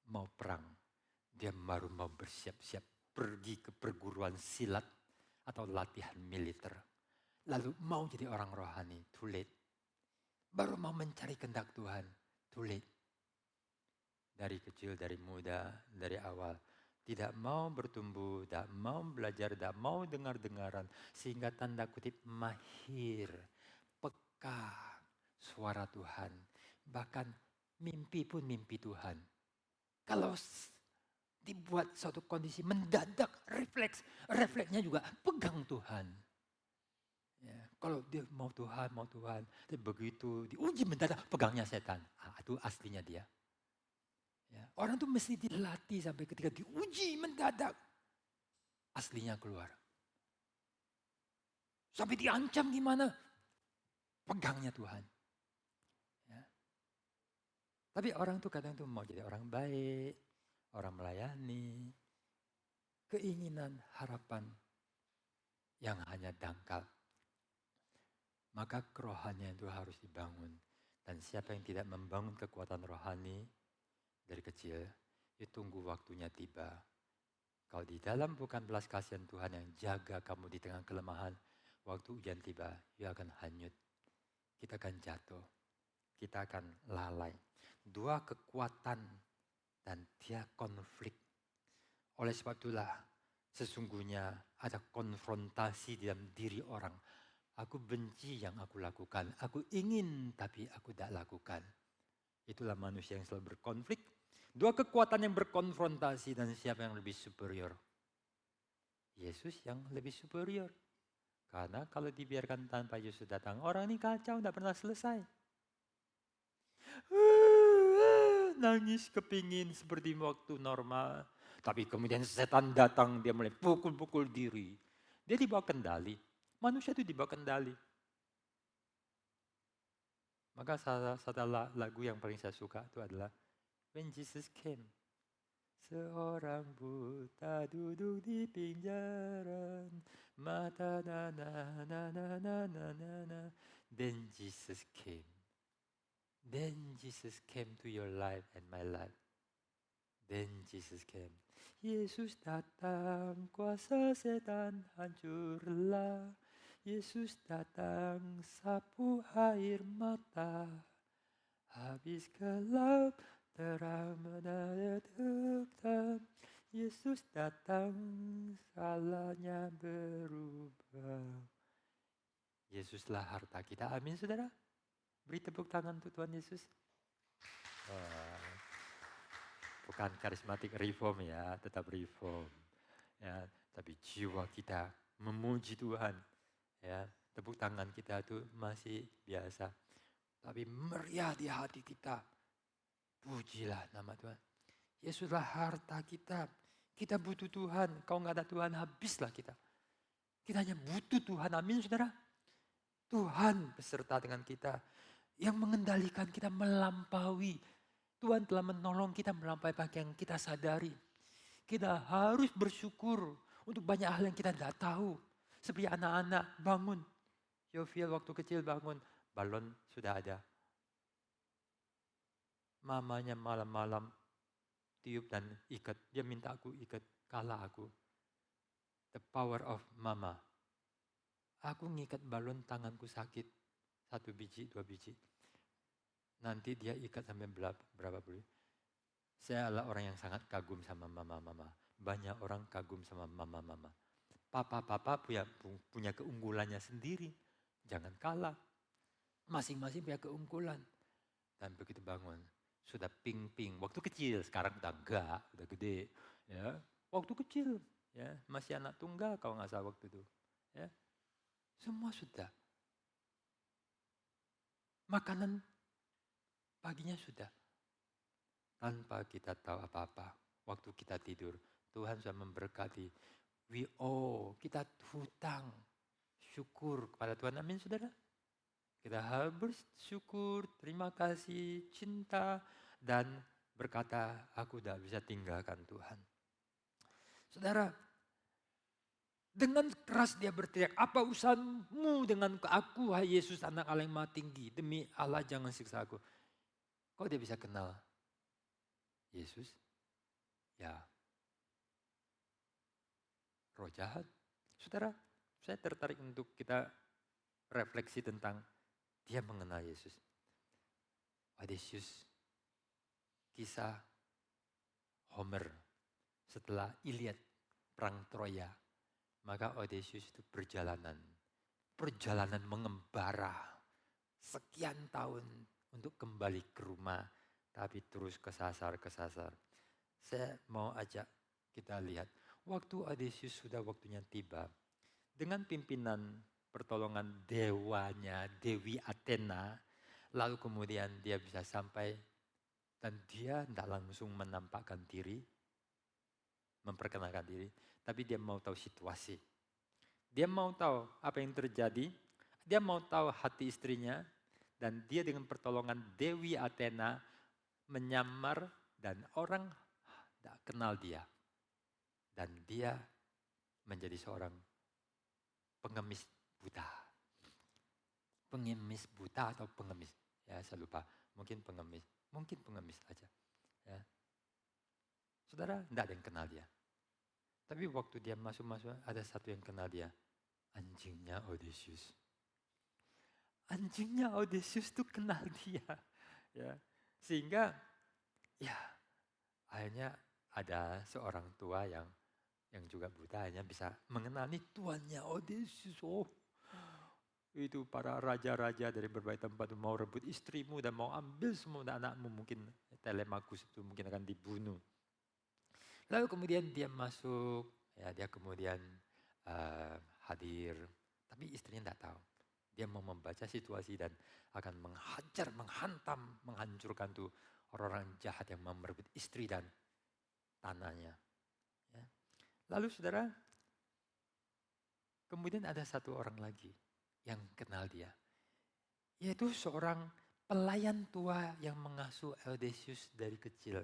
mau perang, dia baru mau bersiap-siap pergi ke perguruan silat atau latihan militer. Lalu mau jadi orang rohani, too late. Baru mau mencari kehendak Tuhan, too late. Dari kecil, dari muda, dari awal. Tidak mau bertumbuh, tidak mau belajar, tidak mau dengar-dengaran. Sehingga tanda kutip mahir, peka suara Tuhan. Bahkan mimpi pun mimpi Tuhan. Kalau dibuat suatu kondisi mendadak refleksnya juga pegang Tuhan. Ya, kalau dia mau Tuhan, tapi begitu diuji mendadak pegangnya setan. Itu aslinya dia. Ya, orang tuh mesti dilatih sampai ketika diuji mendadak. Aslinya keluar. Sampai diancam gimana? Pegangnya Tuhan. Ya. Tapi orang tuh kadang tuh mau jadi orang baik, orang melayani. Keinginan, harapan yang hanya dangkal. Maka kerohanian itu harus dibangun. Dan siapa yang tidak membangun kekuatan rohani, dari kecil, ya tunggu waktunya tiba. Kalau di dalam bukan belas kasihan Tuhan yang jaga kamu di tengah kelemahan, waktu ujian tiba, ia akan hanyut. Kita akan jatuh, kita akan lalai. Dua kekuatan dan dia konflik. Oleh sebab itulah, sesungguhnya ada konfrontasi di dalam diri orang. Aku benci yang aku lakukan, aku ingin tapi aku tidak lakukan. Itulah manusia yang selalu berkonflik. Dua kekuatan yang berkonfrontasi dan siapa yang lebih superior? Yesus yang lebih superior. Karena kalau dibiarkan tanpa Yesus datang, orang ini kacau, tidak pernah selesai. Nangis kepingin seperti waktu normal. Tapi kemudian setan datang, dia mulai pukul-pukul diri. Dia dibawa kendali. Manusia itu dibawa kendali. Maka satu lagu yang paling saya suka itu adalah When Jesus Came. Seorang buta duduk di pinggiran, mata na na na na na na na na. Then Jesus came. Then Jesus came to your life and my life. Then Jesus came. Yesus datang, kuasa setan hancurlah. Yesus datang, sapu air mata. Habis gelap, terang menatap. Yesus datang, salahnya berubah. Yesuslah harta kita. Amin, saudara. Beri tepuk tangan untuk Tuhan Yesus. Bukan karismatik reform ya, tetap reform. Ya, tapi jiwa kita memuji Tuhan. Ya, tepuk tangan kita itu masih biasa. Tapi meriah di hati kita. Pujilah nama Tuhan. Yesuslah harta kita. Kita butuh Tuhan. Kalau nggak ada Tuhan, habislah kita. Kita hanya butuh Tuhan. Amin, saudara. Tuhan beserta dengan kita. Yang mengendalikan kita melampaui Tuhan telah menolong kita melampaui apa yang kita sadari. Kita harus bersyukur untuk banyak hal yang kita tidak tahu. Seperti anak-anak bangun. Yofiel waktu kecil bangun, balon sudah ada. Mamanya malam-malam tiup dan ikat. Dia minta aku ikat, kalah aku. The power of mama. Aku ngikat balon, tanganku sakit. 1 biji, 2 biji. Nanti dia ikat sampai berapa bulan. Saya adalah orang yang sangat kagum sama mama-mama. Banyak orang kagum sama mama-mama. Papa-papa punya keunggulannya sendiri. Jangan kalah. Masing-masing punya keunggulan. Dan begitu bangun, sudah ping-ping. Waktu kecil, sekarang udah enggak, udah gede. Ya, waktu kecil, ya masih anak tunggal kalau nggak salah waktu itu. Ya, semua sudah. Makanan paginya sudah. Tanpa kita tahu apa-apa. Waktu kita tidur, Tuhan sudah memberkati. Kita hutang. Syukur kepada Tuhan. Amin, saudara. Kita harus bersyukur, terima kasih, cinta, dan berkata, aku tidak bisa tinggalkan Tuhan. Saudara, dengan keras dia berteriak, apa urusanmu dengan aku, hai Yesus, anak Allah yang maha tinggi. Demi Allah jangan siksa aku. Kok dia bisa kenal Yesus? Ya, roh jahat. Saudara, saya tertarik untuk kita refleksi tentang dia mengenal Yesus. Odysseus, kisah Homer setelah Iliad, perang Troya. Maka Odysseus itu perjalanan mengembara sekian tahun untuk kembali ke rumah. Tapi terus kesasar. Saya mau ajak kita lihat. Waktu Odysseus sudah waktunya tiba. Dengan pimpinan pertolongan dewanya, Dewi Athena. Lalu kemudian dia bisa sampai. Dan dia tidak langsung menampakkan diri. Memperkenalkan diri. Tapi dia mau tahu situasi. Dia mau tahu apa yang terjadi. Dia mau tahu hati istrinya. Dan dia dengan pertolongan Dewi Athena menyamar dan orang tidak kenal dia. Dan dia menjadi seorang pengemis buta. Pengemis buta atau pengemis. Ya saya lupa. Mungkin pengemis aja. Ya. Saudara tidak ada yang kenal dia. Tapi waktu dia masuk ada satu yang kenal dia. Anjingnya Odysseus. Anjingnya Odysseus tuh kenal dia. Ya. Sehingga ya akhirnya ada seorang tua yang juga buta hanya bisa mengenali tuannya Odysseus. Oh, itu para raja-raja dari berbagai tempat mau rebut istrimu dan mau ambil semua anakmu. Mungkin Telemachus itu mungkin akan dibunuh. Lalu kemudian dia masuk, ya dia kemudian hadir. Tapi istrinya tidak tahu. Dia mau membaca situasi dan akan menghajar, menghantam, menghancurkan tuh orang-orang jahat yang mau merebut istri dan tanahnya. Ya. Lalu saudara, kemudian ada satu orang lagi yang kenal dia. Yaitu seorang pelayan tua yang mengasuh Odysseus dari kecil.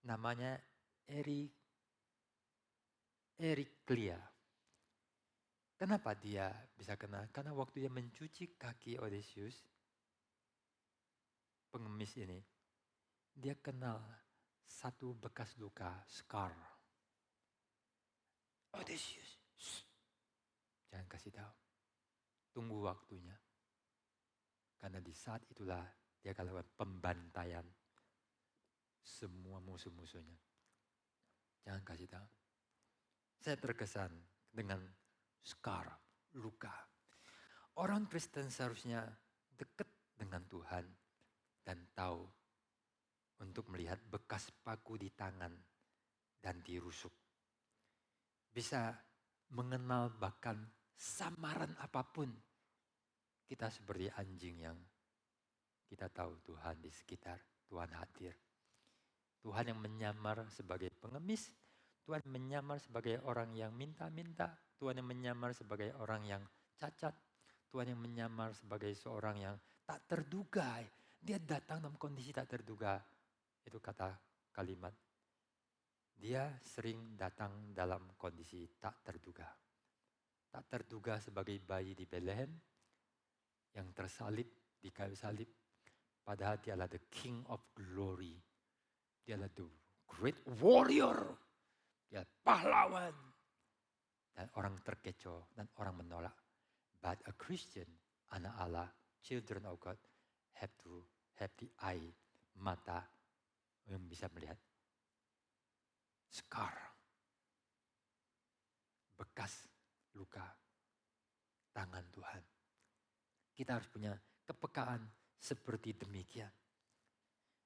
Namanya Eriklia. Kenapa dia bisa kenal? Karena waktu dia mencuci kaki Odysseus, pengemis ini, dia kenal satu bekas luka, scar. Odysseus, jangan kasih tahu. Tunggu waktunya. Karena di saat itulah dia akan lakukan pembantaian semua musuh-musuhnya. Jangan kasih tahu. Saya terkesan dengan scar, luka. Orang Kristen seharusnya dekat dengan Tuhan dan tahu untuk melihat bekas paku di tangan dan di rusuk. Bisa mengenal bahkan samaran apapun. Kita seperti anjing yang kita tahu Tuhan di sekitar, Tuhan hadir. Tuhan yang menyamar sebagai pengemis, Tuhan menyamar sebagai orang yang minta-minta, Tuhan yang menyamar sebagai orang yang cacat, Tuhan yang menyamar sebagai seorang yang tak terduga, Dia datang dalam kondisi tak terduga. Itu kata kalimat. Dia sering datang dalam kondisi tak terduga. Tak terduga sebagai bayi di Bethlehem yang tersalib di kayu salib. Padahal dia adalah the King of Glory. Dia adalah the great warrior. Dia pahlawan. Dan orang terkecoh dan orang menolak. But a Christian, anak Allah, children of God, have to have the eye, mata yang bisa melihat. Scar, bekas luka, tangan Tuhan. Kita harus punya kepekaan seperti demikian.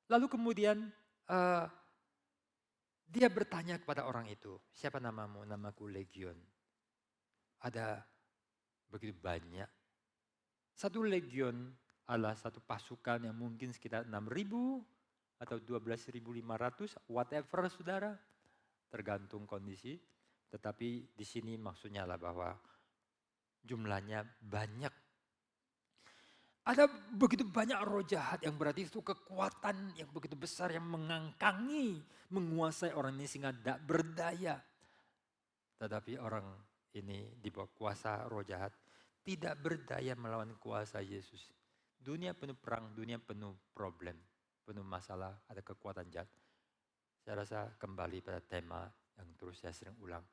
Lalu kemudian dia bertanya kepada orang itu, siapa namamu? Namaku Legion. Ada begitu banyak. Satu legion adalah satu pasukan yang mungkin sekitar 6.000 atau 12.500, whatever saudara, tergantung kondisi. Tetapi di sini maksudnya adalah bahwa jumlahnya banyak. Ada begitu banyak roh jahat yang berarti itu kekuatan yang begitu besar yang mengangkangi, menguasai orang ini sehingga tidak berdaya. Tetapi orang ini di bawah kuasa roh jahat tidak berdaya melawan kuasa Yesus. Dunia penuh perang, dunia penuh problem, penuh masalah, ada kekuatan jahat. Saya rasa kembali pada tema yang terus saya sering ulang.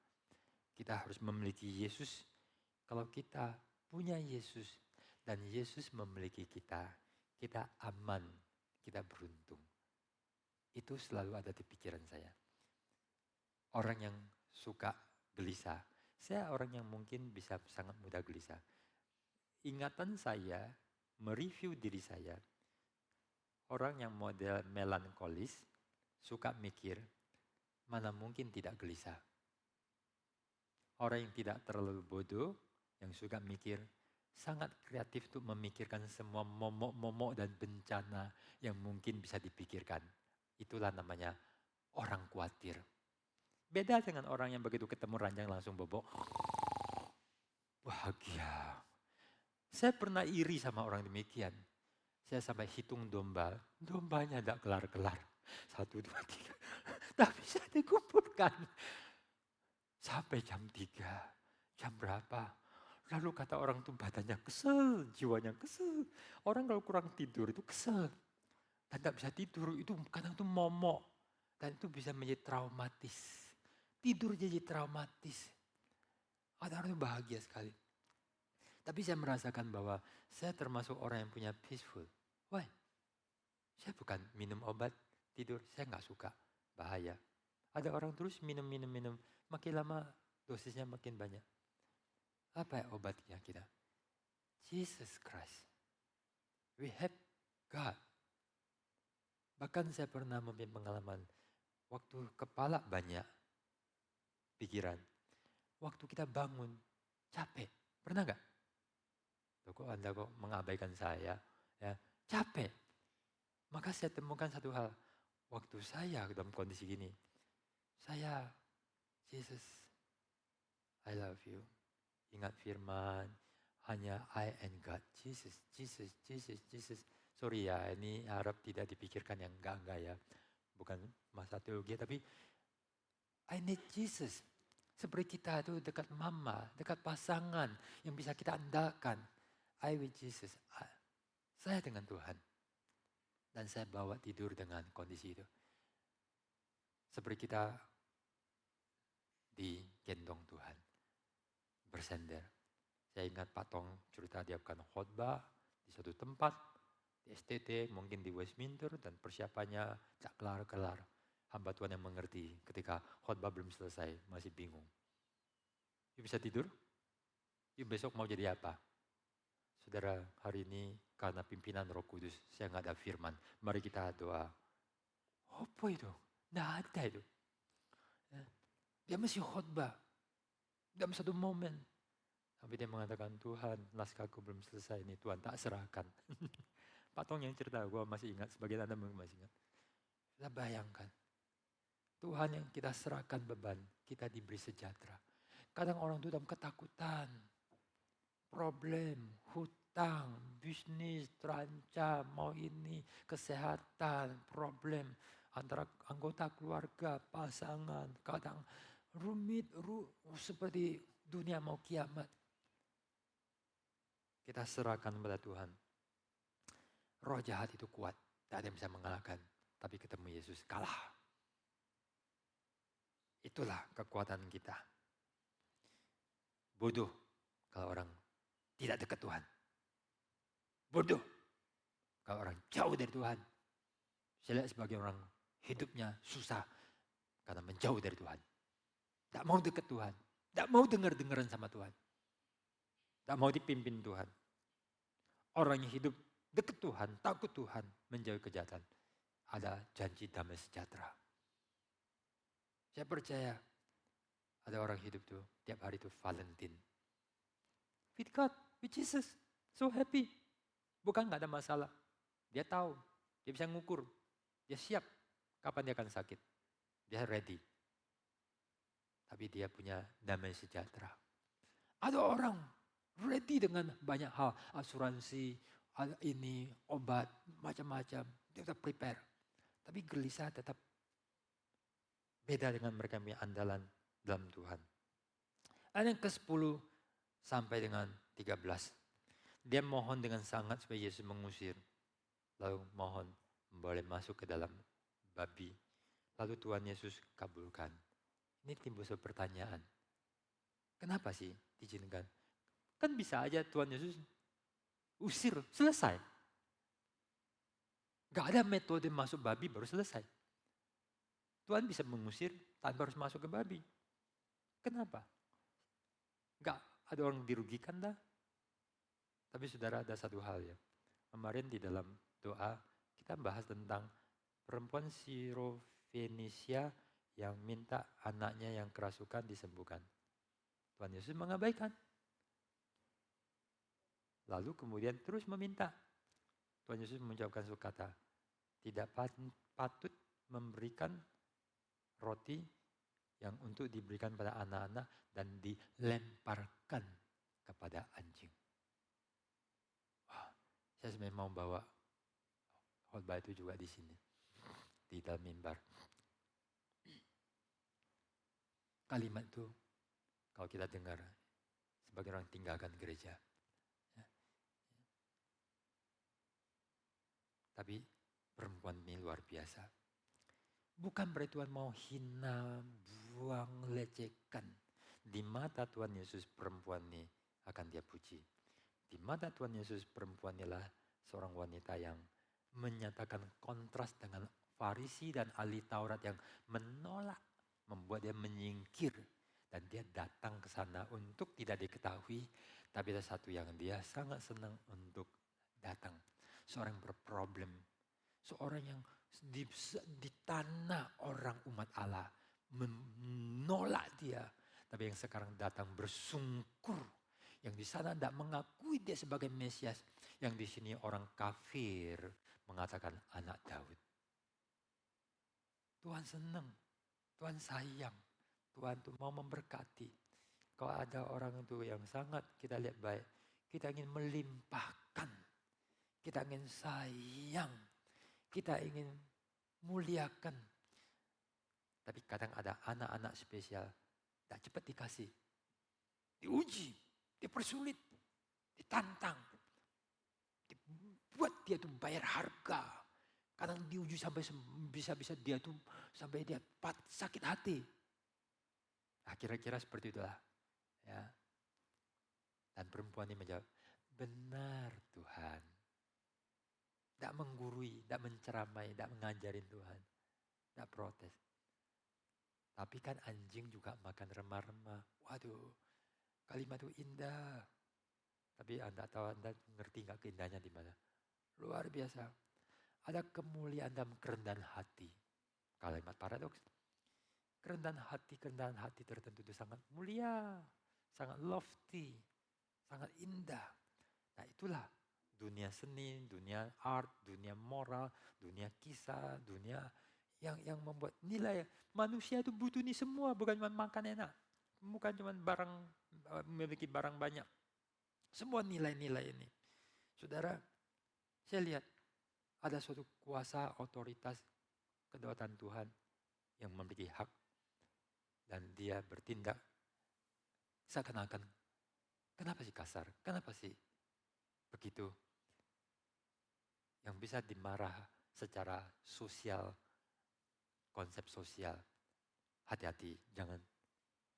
Kita harus memiliki Yesus. Kalau kita punya Yesus dan Yesus memiliki kita, kita aman, kita beruntung. Itu selalu ada di pikiran saya. Orang yang suka gelisah, saya orang yang mungkin bisa sangat mudah gelisah. Ingatan saya, mereview diri saya, orang yang model melankolis, suka mikir, mana mungkin tidak gelisah. Orang yang tidak terlalu bodoh, yang suka mikir, sangat kreatif untuk memikirkan semua momok-momok dan bencana yang mungkin bisa dipikirkan. Itulah namanya orang khawatir. Beda dengan orang yang begitu ketemu ranjang langsung bobok. Bahagia. Saya pernah iri sama orang demikian. Saya sampai hitung domba. Dombanya tidak kelar-kelar. 1, 2, 3. Tapi saya dikumpulkan. Sampai jam 3. Jam berapa? Lalu kata orang itu badannya kesel, jiwanya kesel. Orang kalau kurang tidur itu kesel. Dan tidak bisa tidur, itu kadang itu momok. Dan itu bisa menjadi traumatis. Tidur jadi traumatis. Ada orang yang bahagia sekali. Tapi saya merasakan bahwa saya termasuk orang yang punya peaceful. Why? Saya bukan minum obat tidur, saya nggak suka. Bahaya. Ada orang terus minum. Makin lama dosisnya makin banyak. Apa ya obatnya kita? Jesus Christ. We have God. Bahkan saya pernah mempunyai pengalaman. Waktu kepala banyak pikiran. Waktu kita bangun capek. Pernah nggak? Kok Anda kok mengabaikan saya? Ya, capek. Maka saya temukan satu hal. Waktu saya dalam kondisi gini. Saya, Jesus, I love you. Ingat firman, hanya I and God. Jesus. Sorry ya, ini harap tidak dipikirkan yang enggak ya. Bukan masalah teologi, tapi I need Jesus. Seperti kita itu dekat mama, dekat pasangan yang bisa kita andalkan. I with Jesus. Saya dengan Tuhan. Dan saya bawa tidur dengan kondisi itu. Seperti kita digendong Tuhan. Bersender. Saya ingat Pak Tong cerita dia akan khotbah di suatu tempat. Di STT, mungkin di Westminster. Dan persiapannya tak kelar-kelar. Hamba Tuhan yang mengerti ketika khotbah belum selesai. Masih bingung. You bisa tidur? You besok mau jadi apa? Saudara, hari ini karena pimpinan Roh Kudus, saya nggak ada firman. Mari kita doa. Apa itu? Nggak ada itu. Dia masih khotbah. Dalam satu momen. Tapi dia mengatakan, Tuhan, naskahku belum selesai ini. Tuhan tak serahkan. Pak Tong yang cerita, gue masih ingat. Sebagian Anda masih ingat. Kita bayangkan. Tuhan yang kita serahkan beban, kita diberi sejahtera. Kadang orang itu dalam ketakutan. Problem, hutang. utang, bisnis terancam, mau ini, kesehatan, problem antara anggota keluarga, pasangan, kadang rumit, seperti dunia mau kiamat. Kita serahkan kepada Tuhan. Roh jahat itu kuat, tak ada yang bisa mengalahkan. Tapi ketemu Yesus kalah. Itulah kekuatan kita. Bodoh kalau orang tidak dekat Tuhan. Bodoh kalau orang jauh dari Tuhan. Saya lihat sebagai orang hidupnya susah karena menjauh dari Tuhan. Tak mau dekat Tuhan. Tak mau dengar-dengaran sama Tuhan. Tak mau dipimpin Tuhan. Orang yang hidup dekat Tuhan, takut Tuhan, menjauhi kejahatan. Ada janji damai sejahtera. Saya percaya ada orang hidup tuh, tiap hari itu Valentine. With God, with Jesus, so happy. Bukan gak ada masalah. Dia tahu, dia bisa ngukur. Dia siap kapan dia akan sakit. Dia ready. Tapi dia punya damai sejahtera. Ada orang ready dengan banyak hal. Asuransi, ini, obat, macam-macam. Dia tetap prepare. Tapi gelisah tetap beda dengan mereka yang punya andalan dalam Tuhan. Ada yang ke-10 sampai dengan 13. Dia mohon dengan sangat supaya Yesus mengusir. Lalu mohon boleh masuk ke dalam babi. Lalu Tuhan Yesus kabulkan. Ini timbul sebuah pertanyaan. Kenapa sih diizinkan? Kan bisa aja Tuhan Yesus usir, selesai. Gak ada metode masuk babi baru selesai. Tuhan bisa mengusir tanpa harus masuk ke babi. Kenapa? Gak ada orang dirugikan dah. Tapi saudara ada satu hal ya. Kemarin di dalam doa kita bahas tentang perempuan Sirofenisia yang minta anaknya yang kerasukan disembuhkan. Tuhan Yesus mengabaikan. Lalu kemudian terus meminta. Tuhan Yesus mengucapkan suatu kata, tidak patut memberikan roti yang untuk diberikan pada anak-anak dan dilemparkan kepada anjing. Wah, saya sebenarnya mau bawa khotbah itu juga di sini, di dalam mimbar. Kalimat itu kalau kita dengar sebagai orang tinggalkan gereja. Tapi perempuan ini luar biasa. Bukan berarti Tuhan mau hina, buang, lecehkan. Di mata Tuhan Yesus perempuan ini akan dia puji. Di mata Tuhan Yesus perempuan inilah seorang wanita yang menyatakan kontras dengan Farisi dan ahli Taurat yang menolak, membuat dia menyingkir. Dan dia datang ke sana untuk tidak diketahui, tapi ada satu yang dia sangat senang untuk datang. Seorang yang berproblem, seorang yang di tanah orang umat Allah menolak dia, tapi yang sekarang datang bersungkur, yang di sana tidak mengakui dia sebagai Mesias, yang di sini orang kafir mengatakan anak Daud. Tuhan senang, Tuhan sayang, Tuhan tuh mau memberkati. Kalau ada orang itu yang sangat kita lihat baik, kita ingin melimpahkan. Kita ingin sayang, kita ingin muliakan. Tapi kadang ada anak-anak spesial, tak cepat dikasih. Diuji, dipersulit, ditantang. Dibuat dia tuh bayar harga. Kadang diuji sampai bisa-bisa dia tuh sampai dia sakit hati. Nah, kira-kira seperti itulah. Ya. Dan perempuan ini menjawab, benar Tuhan. Tidak menggurui, tidak menceramai, tidak mengajarin Tuhan. Tidak protes. Tapi kan anjing juga makan remah-remah. Waduh, kalimat itu indah. Tapi Anda tahu, Anda ngerti nggak keindahannya di mana? Luar biasa. Ada kemuliaan dalam kerendahan hati. Kalimat paradoks. Kerendahan hati tertentu itu sangat mulia. Sangat lofty. Sangat indah. Nah itulah dunia seni, dunia art, dunia moral, dunia kisah, dunia yang membuat nilai. Manusia itu butuh ini semua, bukan cuma makan enak. Bukan cuma memiliki barang banyak. Semua nilai-nilai ini. Saudara, saya lihat ada suatu kuasa, otoritas, kedaulatan Tuhan yang memiliki hak dan dia bertindak seakan-akan, kenapa sih kasar? Kenapa sih begitu? Yang bisa dimarah secara sosial, konsep sosial. Hati-hati, jangan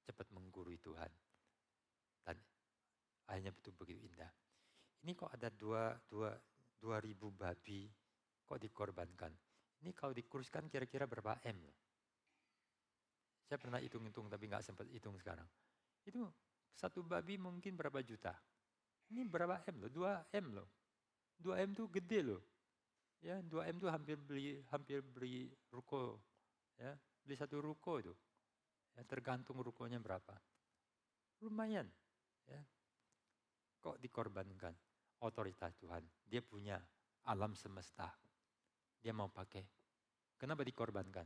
cepat menggurui Tuhan. Dan akhirnya betul begitu indah. Ini kok ada 2.000 babi, kok dikorbankan. Ini kalau dikurskan kira-kira berapa M loh. Saya pernah hitung-hitung tapi nggak sempat hitung sekarang. Itu satu babi mungkin berapa juta. Ini berapa M loh, 2 M loh. 2 M tuh gede loh. Ya, 2 M tuh hampir beli ruko. Ya, beli satu ruko itu. Ya, tergantung rukonya berapa. Lumayan. Ya. Kok dikorbankan? Otoritas Tuhan. Dia punya alam semesta. Dia mau pakai. Kenapa dikorbankan?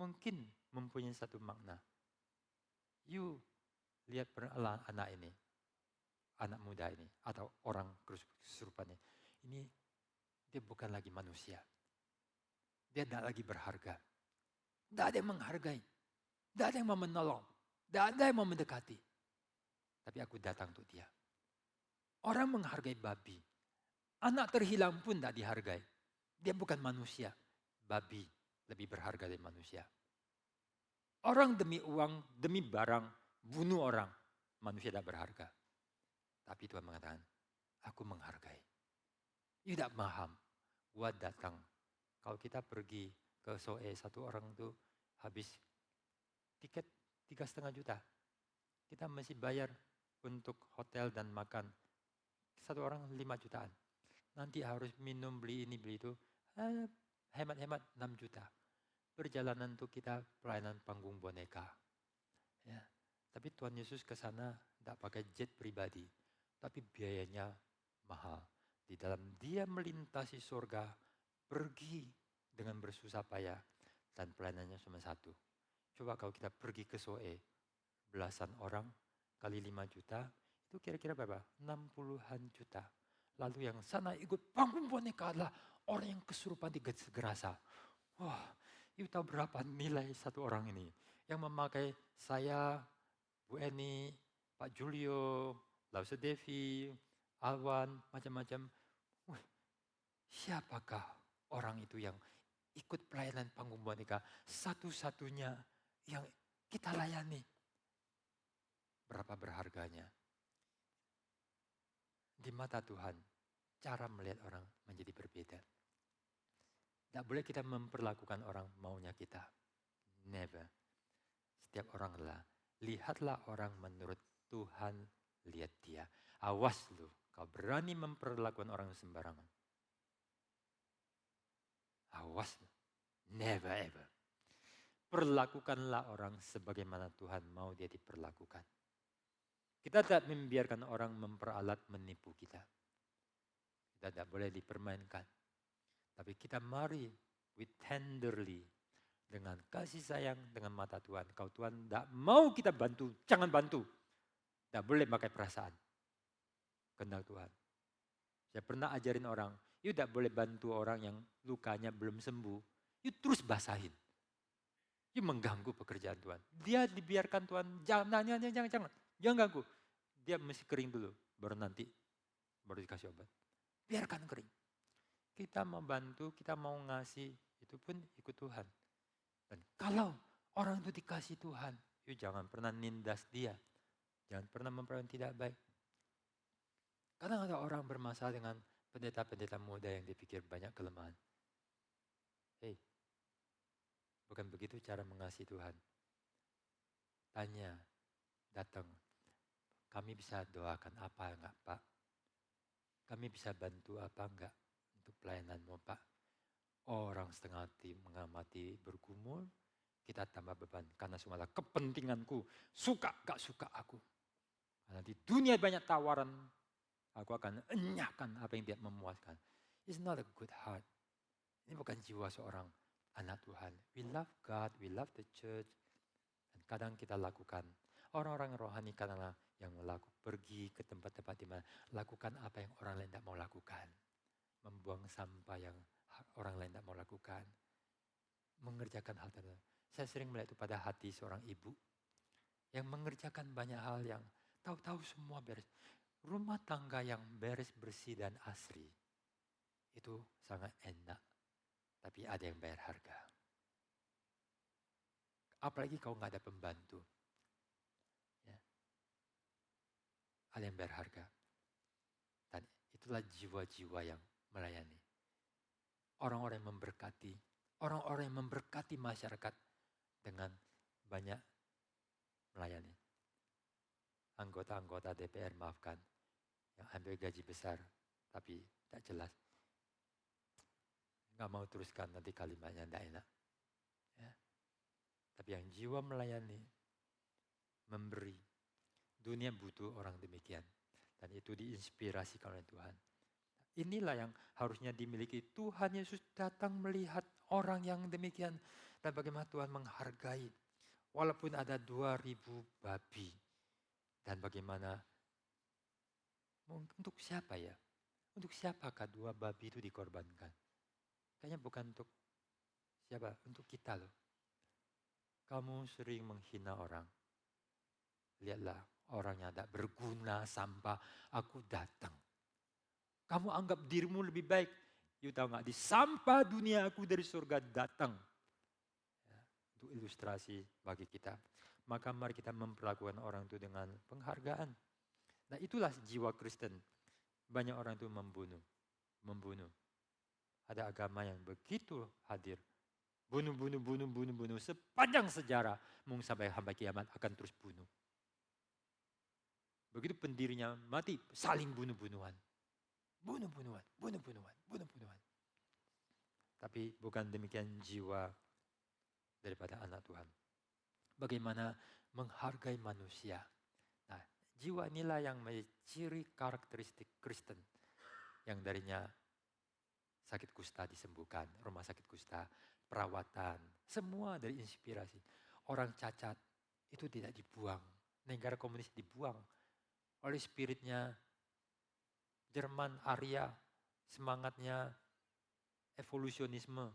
Mungkin mempunyai satu makna. You lihat anak ini. Anak muda ini. Atau orang kesurupan ini. Ini dia bukan lagi manusia. Dia tidak lagi berharga. Tidak ada yang menghargai. Tidak ada yang mau menolong. Tidak ada yang mau mendekati. Tapi aku datang untuk dia. Orang menghargai babi. Anak terhilang pun tidak dihargai. Dia bukan manusia. Babi lebih berharga dari manusia. Orang demi uang, demi barang, bunuh orang. Manusia tidak berharga. Tapi Tuhan mengatakan, aku menghargai. You tidak paham. Gua datang. Kalau kita pergi ke Soe, satu orang itu habis tiket 3,5 juta. Kita masih bayar untuk hotel dan makan. Satu orang 5 jutaan. Nanti harus minum, beli ini, beli itu. Hemat-hemat 6 juta. Perjalanan untuk kita pelayanan panggung boneka. Ya. Tapi Tuhan Yesus ke sana tidak pakai jet pribadi. Tapi biayanya mahal. Di dalam dia melintasi surga, pergi dengan bersusah payah. Dan pelayanannya cuma satu. Coba kalau kita pergi ke Soe, belasan orang kali 5 juta, itu kira-kira berapa? 60-an juta. Lalu yang sana ikut panggung boneka adalah orang yang kesurupan di gerasa. Wah, itu tahu berapa nilai satu orang ini? Yang memakai saya, Bu Eni, Pak Julio, Lause Devi, Alwan, macam-macam. Siapakah orang itu yang ikut pelayanan panggung boneka? Satu-satunya yang kita layani. Berapa berharganya? Di mata Tuhan, cara melihat orang menjadi berbeda. Tidak boleh kita memperlakukan orang maunya kita. Never. Setiap orang lihatlah orang menurut Tuhan, lihat dia. Awas lu, kau berani memperlakukan orang sembarangan. Awas lu. Never ever. Perlakukanlah orang sebagaimana Tuhan mau dia diperlakukan. Kita tidak membiarkan orang memperalat menipu kita. Kita tidak boleh dipermainkan. Tapi kita mari with tenderly. Dengan kasih sayang, dengan mata Tuhan. Kalau Tuhan tidak mau kita bantu, jangan bantu. Tidak boleh pakai perasaan. Kehendak Tuhan. Saya pernah ajarin orang, you tidak boleh bantu orang yang lukanya belum sembuh. You terus basahin. You mengganggu pekerjaan Tuhan. Dia dibiarkan Tuhan, jangan. Jangan ganggu. Dia mesti kering dulu, baru nanti baru dikasih obat. Biarkan kering. Kita mau bantu, kita mau ngasih, itu pun ikut Tuhan. Dan kalau orang itu dikasih Tuhan, you jangan pernah nindas dia. Jangan pernah memperlakukan tidak baik. Kadang ada orang bermasalah dengan pendeta-pendeta muda yang dipikir banyak kelemahan. Hei, bukan begitu cara mengasihi Tuhan. Tanya, datang. Kami bisa doakan apa enggak Pak? Kami bisa bantu apa enggak untuk pelayananmu Pak? Orang setengah hati mengamati bergumul, kita tambah beban. Karena semua kepentinganku, suka gak suka aku. Karena di dunia banyak tawaran, aku akan enyahkan apa yang tidak memuaskan. It's not a good heart. Ini bukan jiwa seorang anak Tuhan. We love God, we love the church. Dan kadang kita lakukan. Orang-orang rohani karena pergi ke tempat-tempat di mana lakukan apa yang orang lain tidak mau lakukan. Membuang sampah yang orang lain tidak mau lakukan. Mengerjakan hal tertentu. Saya sering melihat itu pada hati seorang ibu yang mengerjakan banyak hal yang tahu-tahu semua beres. Rumah tangga yang beres, bersih dan asri itu sangat enak. Tapi ada yang bayar harga. Apalagi kalau nggak ada pembantu. Ya. Ada yang bayar harga. Dan itulah jiwa-jiwa yang melayani. Orang-orang yang memberkati. Orang-orang yang memberkati masyarakat dengan banyak melayani. Anggota-anggota DPR maafkan. Yang ambil gaji besar tapi tak jelas. Nggak mau teruskan nanti kalimatnya tidak enak. Ya. Tapi yang jiwa melayani, memberi. Dunia butuh orang demikian. Dan itu diinspirasikan oleh Tuhan. Inilah yang harusnya dimiliki. Tuhan Yesus datang melihat orang yang demikian. Dan bagaimana Tuhan menghargai. Walaupun ada 2000 babi. Dan bagaimana, untuk siapa ya? Untuk siapakah 2 babi itu dikorbankan? Kayaknya bukan untuk siapa, untuk kita loh. Kamu sering menghina orang. Lihatlah orang yang tidak berguna, sampah, aku datang. Kamu anggap dirimu lebih baik. You tahu nggak, di sampah dunia aku dari surga datang. Ya, untuk ilustrasi bagi kita. Maka mari kita memperlakukan orang itu dengan penghargaan. Nah itulah jiwa Kristen. Banyak orang itu membunuh. Ada agama yang begitu hadir. Bunuh. Sepanjang sejarah. Mungkin sampai kiamat akan terus bunuh. Begitu pendirinya mati, saling bunuh-bunuhan. Bunuh-bunuhan. Tapi bukan demikian jiwa daripada anak Tuhan. Bagaimana menghargai manusia. Nah, jiwa inilah yang menjadi ciri karakteristik Kristen. Yang darinya sakit kusta disembuhkan, rumah sakit kusta, perawatan, semua dari inspirasi. Orang cacat itu tidak dibuang. Negara komunis dibuang oleh spiritnya Jerman, Arya, semangatnya evolusionisme.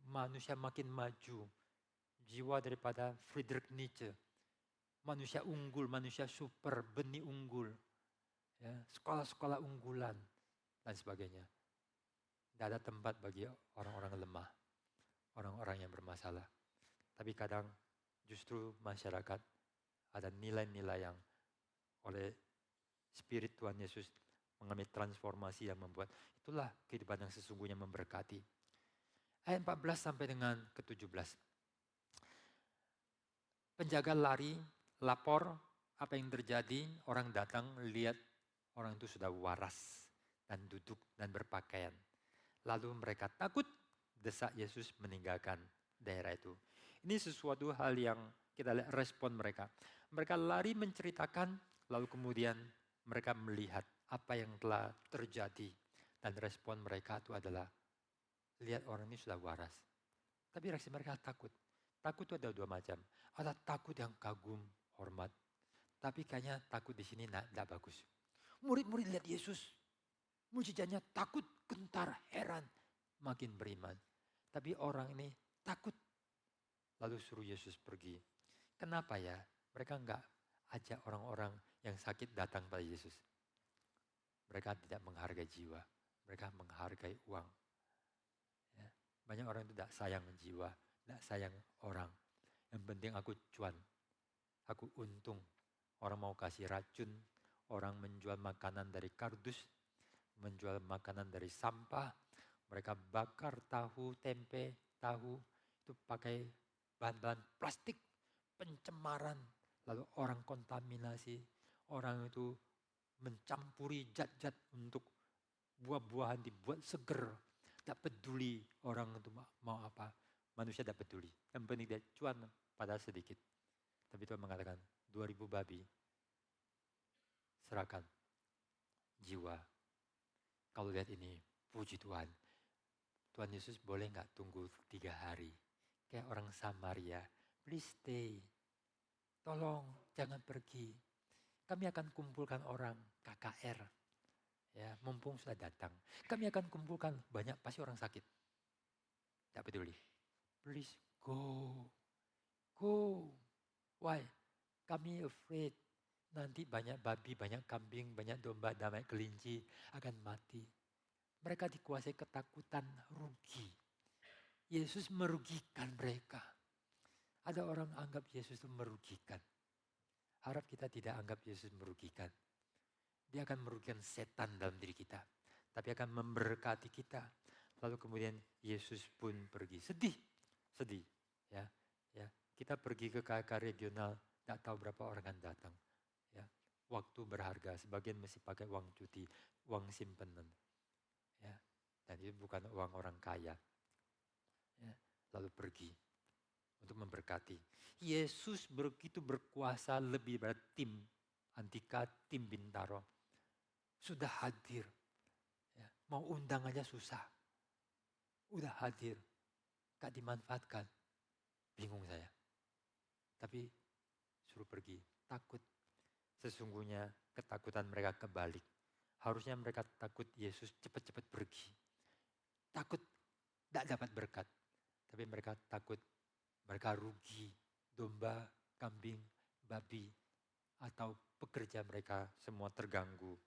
Manusia makin maju. Jiwa daripada Friedrich Nietzsche. Manusia unggul, manusia super, benih unggul. Ya, sekolah-sekolah unggulan dan sebagainya. Tidak ada tempat bagi orang-orang lemah, orang-orang yang bermasalah. Tapi kadang justru masyarakat ada nilai-nilai yang oleh Spirit Tuhan Yesus mengalami transformasi yang membuat itulah kehidupan yang sesungguhnya memberkati. Ayat 14 sampai dengan ke-17. Penjaga lari, lapor apa yang terjadi, orang datang lihat orang itu sudah waras dan duduk dan berpakaian. Lalu mereka takut, desak Yesus meninggalkan daerah itu. Ini sesuatu hal yang kita lihat respon mereka. Mereka lari menceritakan, lalu kemudian mereka melihat apa yang telah terjadi. Dan respon mereka itu adalah, lihat orang ini sudah waras. Tapi reaksi mereka takut. Takut itu ada 2 macam. Ada takut yang kagum, hormat. Tapi kayaknya takut di sini tidak bagus. Murid-murid lihat Yesus. Mujizatnya takut, gentar, heran. Makin beriman. Tapi orang ini takut. Lalu suruh Yesus pergi. Kenapa ya? Mereka enggak ajak orang-orang yang sakit datang pada Yesus. Mereka tidak menghargai jiwa. Mereka menghargai uang. Ya. Banyak orang itu tidak sayang jiwa. Tidak sayang orang. Yang penting aku cuan. Aku untung. Orang mau kasih racun. Orang menjual makanan dari kardus. Menjual makanan dari sampah. Mereka bakar tahu, tempe, tahu. Itu pakai bahan-bahan plastik. Pencemaran. Lalu orang kontaminasi. Orang itu mencampuri zat-zat untuk buah-buahan dibuat seger. Tak peduli orang itu mau apa. Manusia tak peduli. Yang penting dia cuan pada sedikit. Tapi Tuhan mengatakan 2000 babi. Serahkan jiwa. Kalau lihat ini, puji Tuhan. Tuhan Yesus boleh nggak tunggu 3 hari. Kayak orang Samaria. Please stay. Tolong jangan pergi. Kami akan kumpulkan orang KKR. Ya, mumpung sudah datang. Kami akan kumpulkan banyak, pasti orang sakit. Tidak peduli. Please go. Go. Why? Kami afraid. Nanti banyak babi, banyak kambing, banyak domba, banyak kelinci akan mati. Mereka dikuasai ketakutan, rugi. Yesus merugikan mereka. Ada orang anggap Yesus itu merugikan. Harap kita tidak anggap Yesus merugikan. Dia akan merugikan setan dalam diri kita. Tapi akan memberkati kita. Lalu kemudian Yesus pun pergi. Sedih. Ya, ya. Kita pergi ke KK regional, tidak tahu berapa orang akan datang. Ya. Waktu berharga, sebagian mesti pakai uang cuti, uang simpanan. Ya. Dan itu bukan uang orang kaya. Ya. Lalu pergi untuk memberkati. Yesus begitu berkuasa lebih dari tim Antika, tim Bintaro. Sudah hadir. Ya. Mau undang aja susah. Udah hadir. Gak dimanfaatkan. Bingung saya. Tapi suruh pergi. Takut. Sesungguhnya ketakutan mereka kebalik. Harusnya mereka takut Yesus cepat-cepat pergi. Takut tidak dapat berkat. Tapi mereka takut mereka rugi. Domba, kambing, babi. Atau pekerja mereka semua terganggu.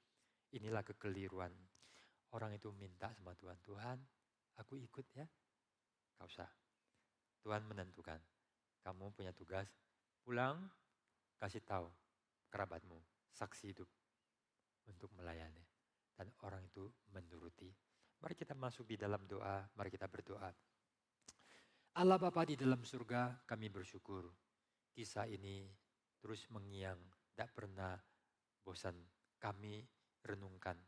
Inilah kekeliruan. Orang itu minta sama Tuhan. Tuhan, aku ikut ya. Gak usah. Tuhan menentukan. Kamu punya tugas. Pulang, kasih tahu kerabatmu. Saksi hidup. Untuk melayani. Dan orang itu menuruti. Mari kita masuk di dalam doa. Mari kita berdoa. Allah Bapa di dalam surga, kami bersyukur. Kisah ini terus mengiang. Tidak pernah bosan kami renungkan.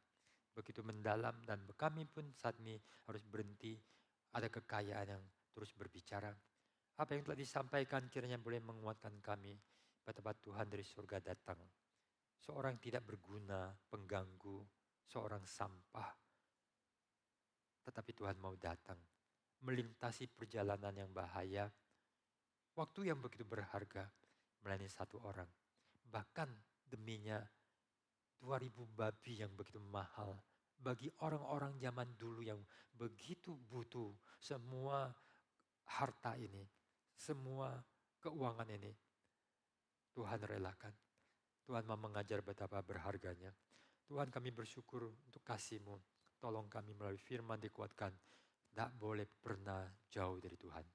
Begitu mendalam dan kami pun saat ini harus berhenti. Ada kekayaan yang terus berbicara. Apa yang telah disampaikan kiranya boleh menguatkan kami. Betapa Tuhan dari surga datang. Seorang tidak berguna, pengganggu, seorang sampah. Tetapi Tuhan mau datang. Melintasi perjalanan yang bahaya. Waktu yang begitu berharga. Melayani satu orang. Bahkan deminya 2000 babi yang begitu mahal. Bagi orang-orang zaman dulu yang begitu butuh semua harta ini. Semua keuangan ini. Tuhan relakan. Tuhan mau mengajar betapa berharganya. Tuhan kami bersyukur untuk kasih-Mu. Tolong kami melalui firman dikuatkan. Tidak boleh pernah jauh dari Tuhan.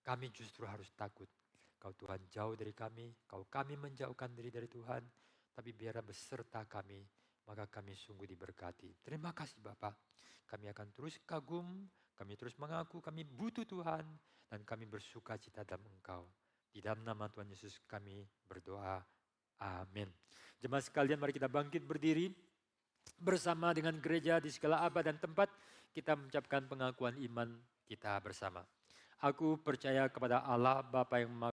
Kami justru harus takut. Kalau Tuhan jauh dari kami, kalau kami menjauhkan diri dari Tuhan, tapi biarlah beserta kami, maka kami sungguh diberkati. Terima kasih Bapak. Kami akan terus kagum, kami terus mengaku kami butuh Tuhan, dan kami bersuka cita dalam Engkau. Di dalam nama Tuhan Yesus kami berdoa. Amin. Jemaat sekalian, mari kita bangkit berdiri bersama dengan gereja di segala abad dan tempat. Kita mengucapkan pengakuan iman kita bersama. Aku percaya kepada Allah Bapa yang Maha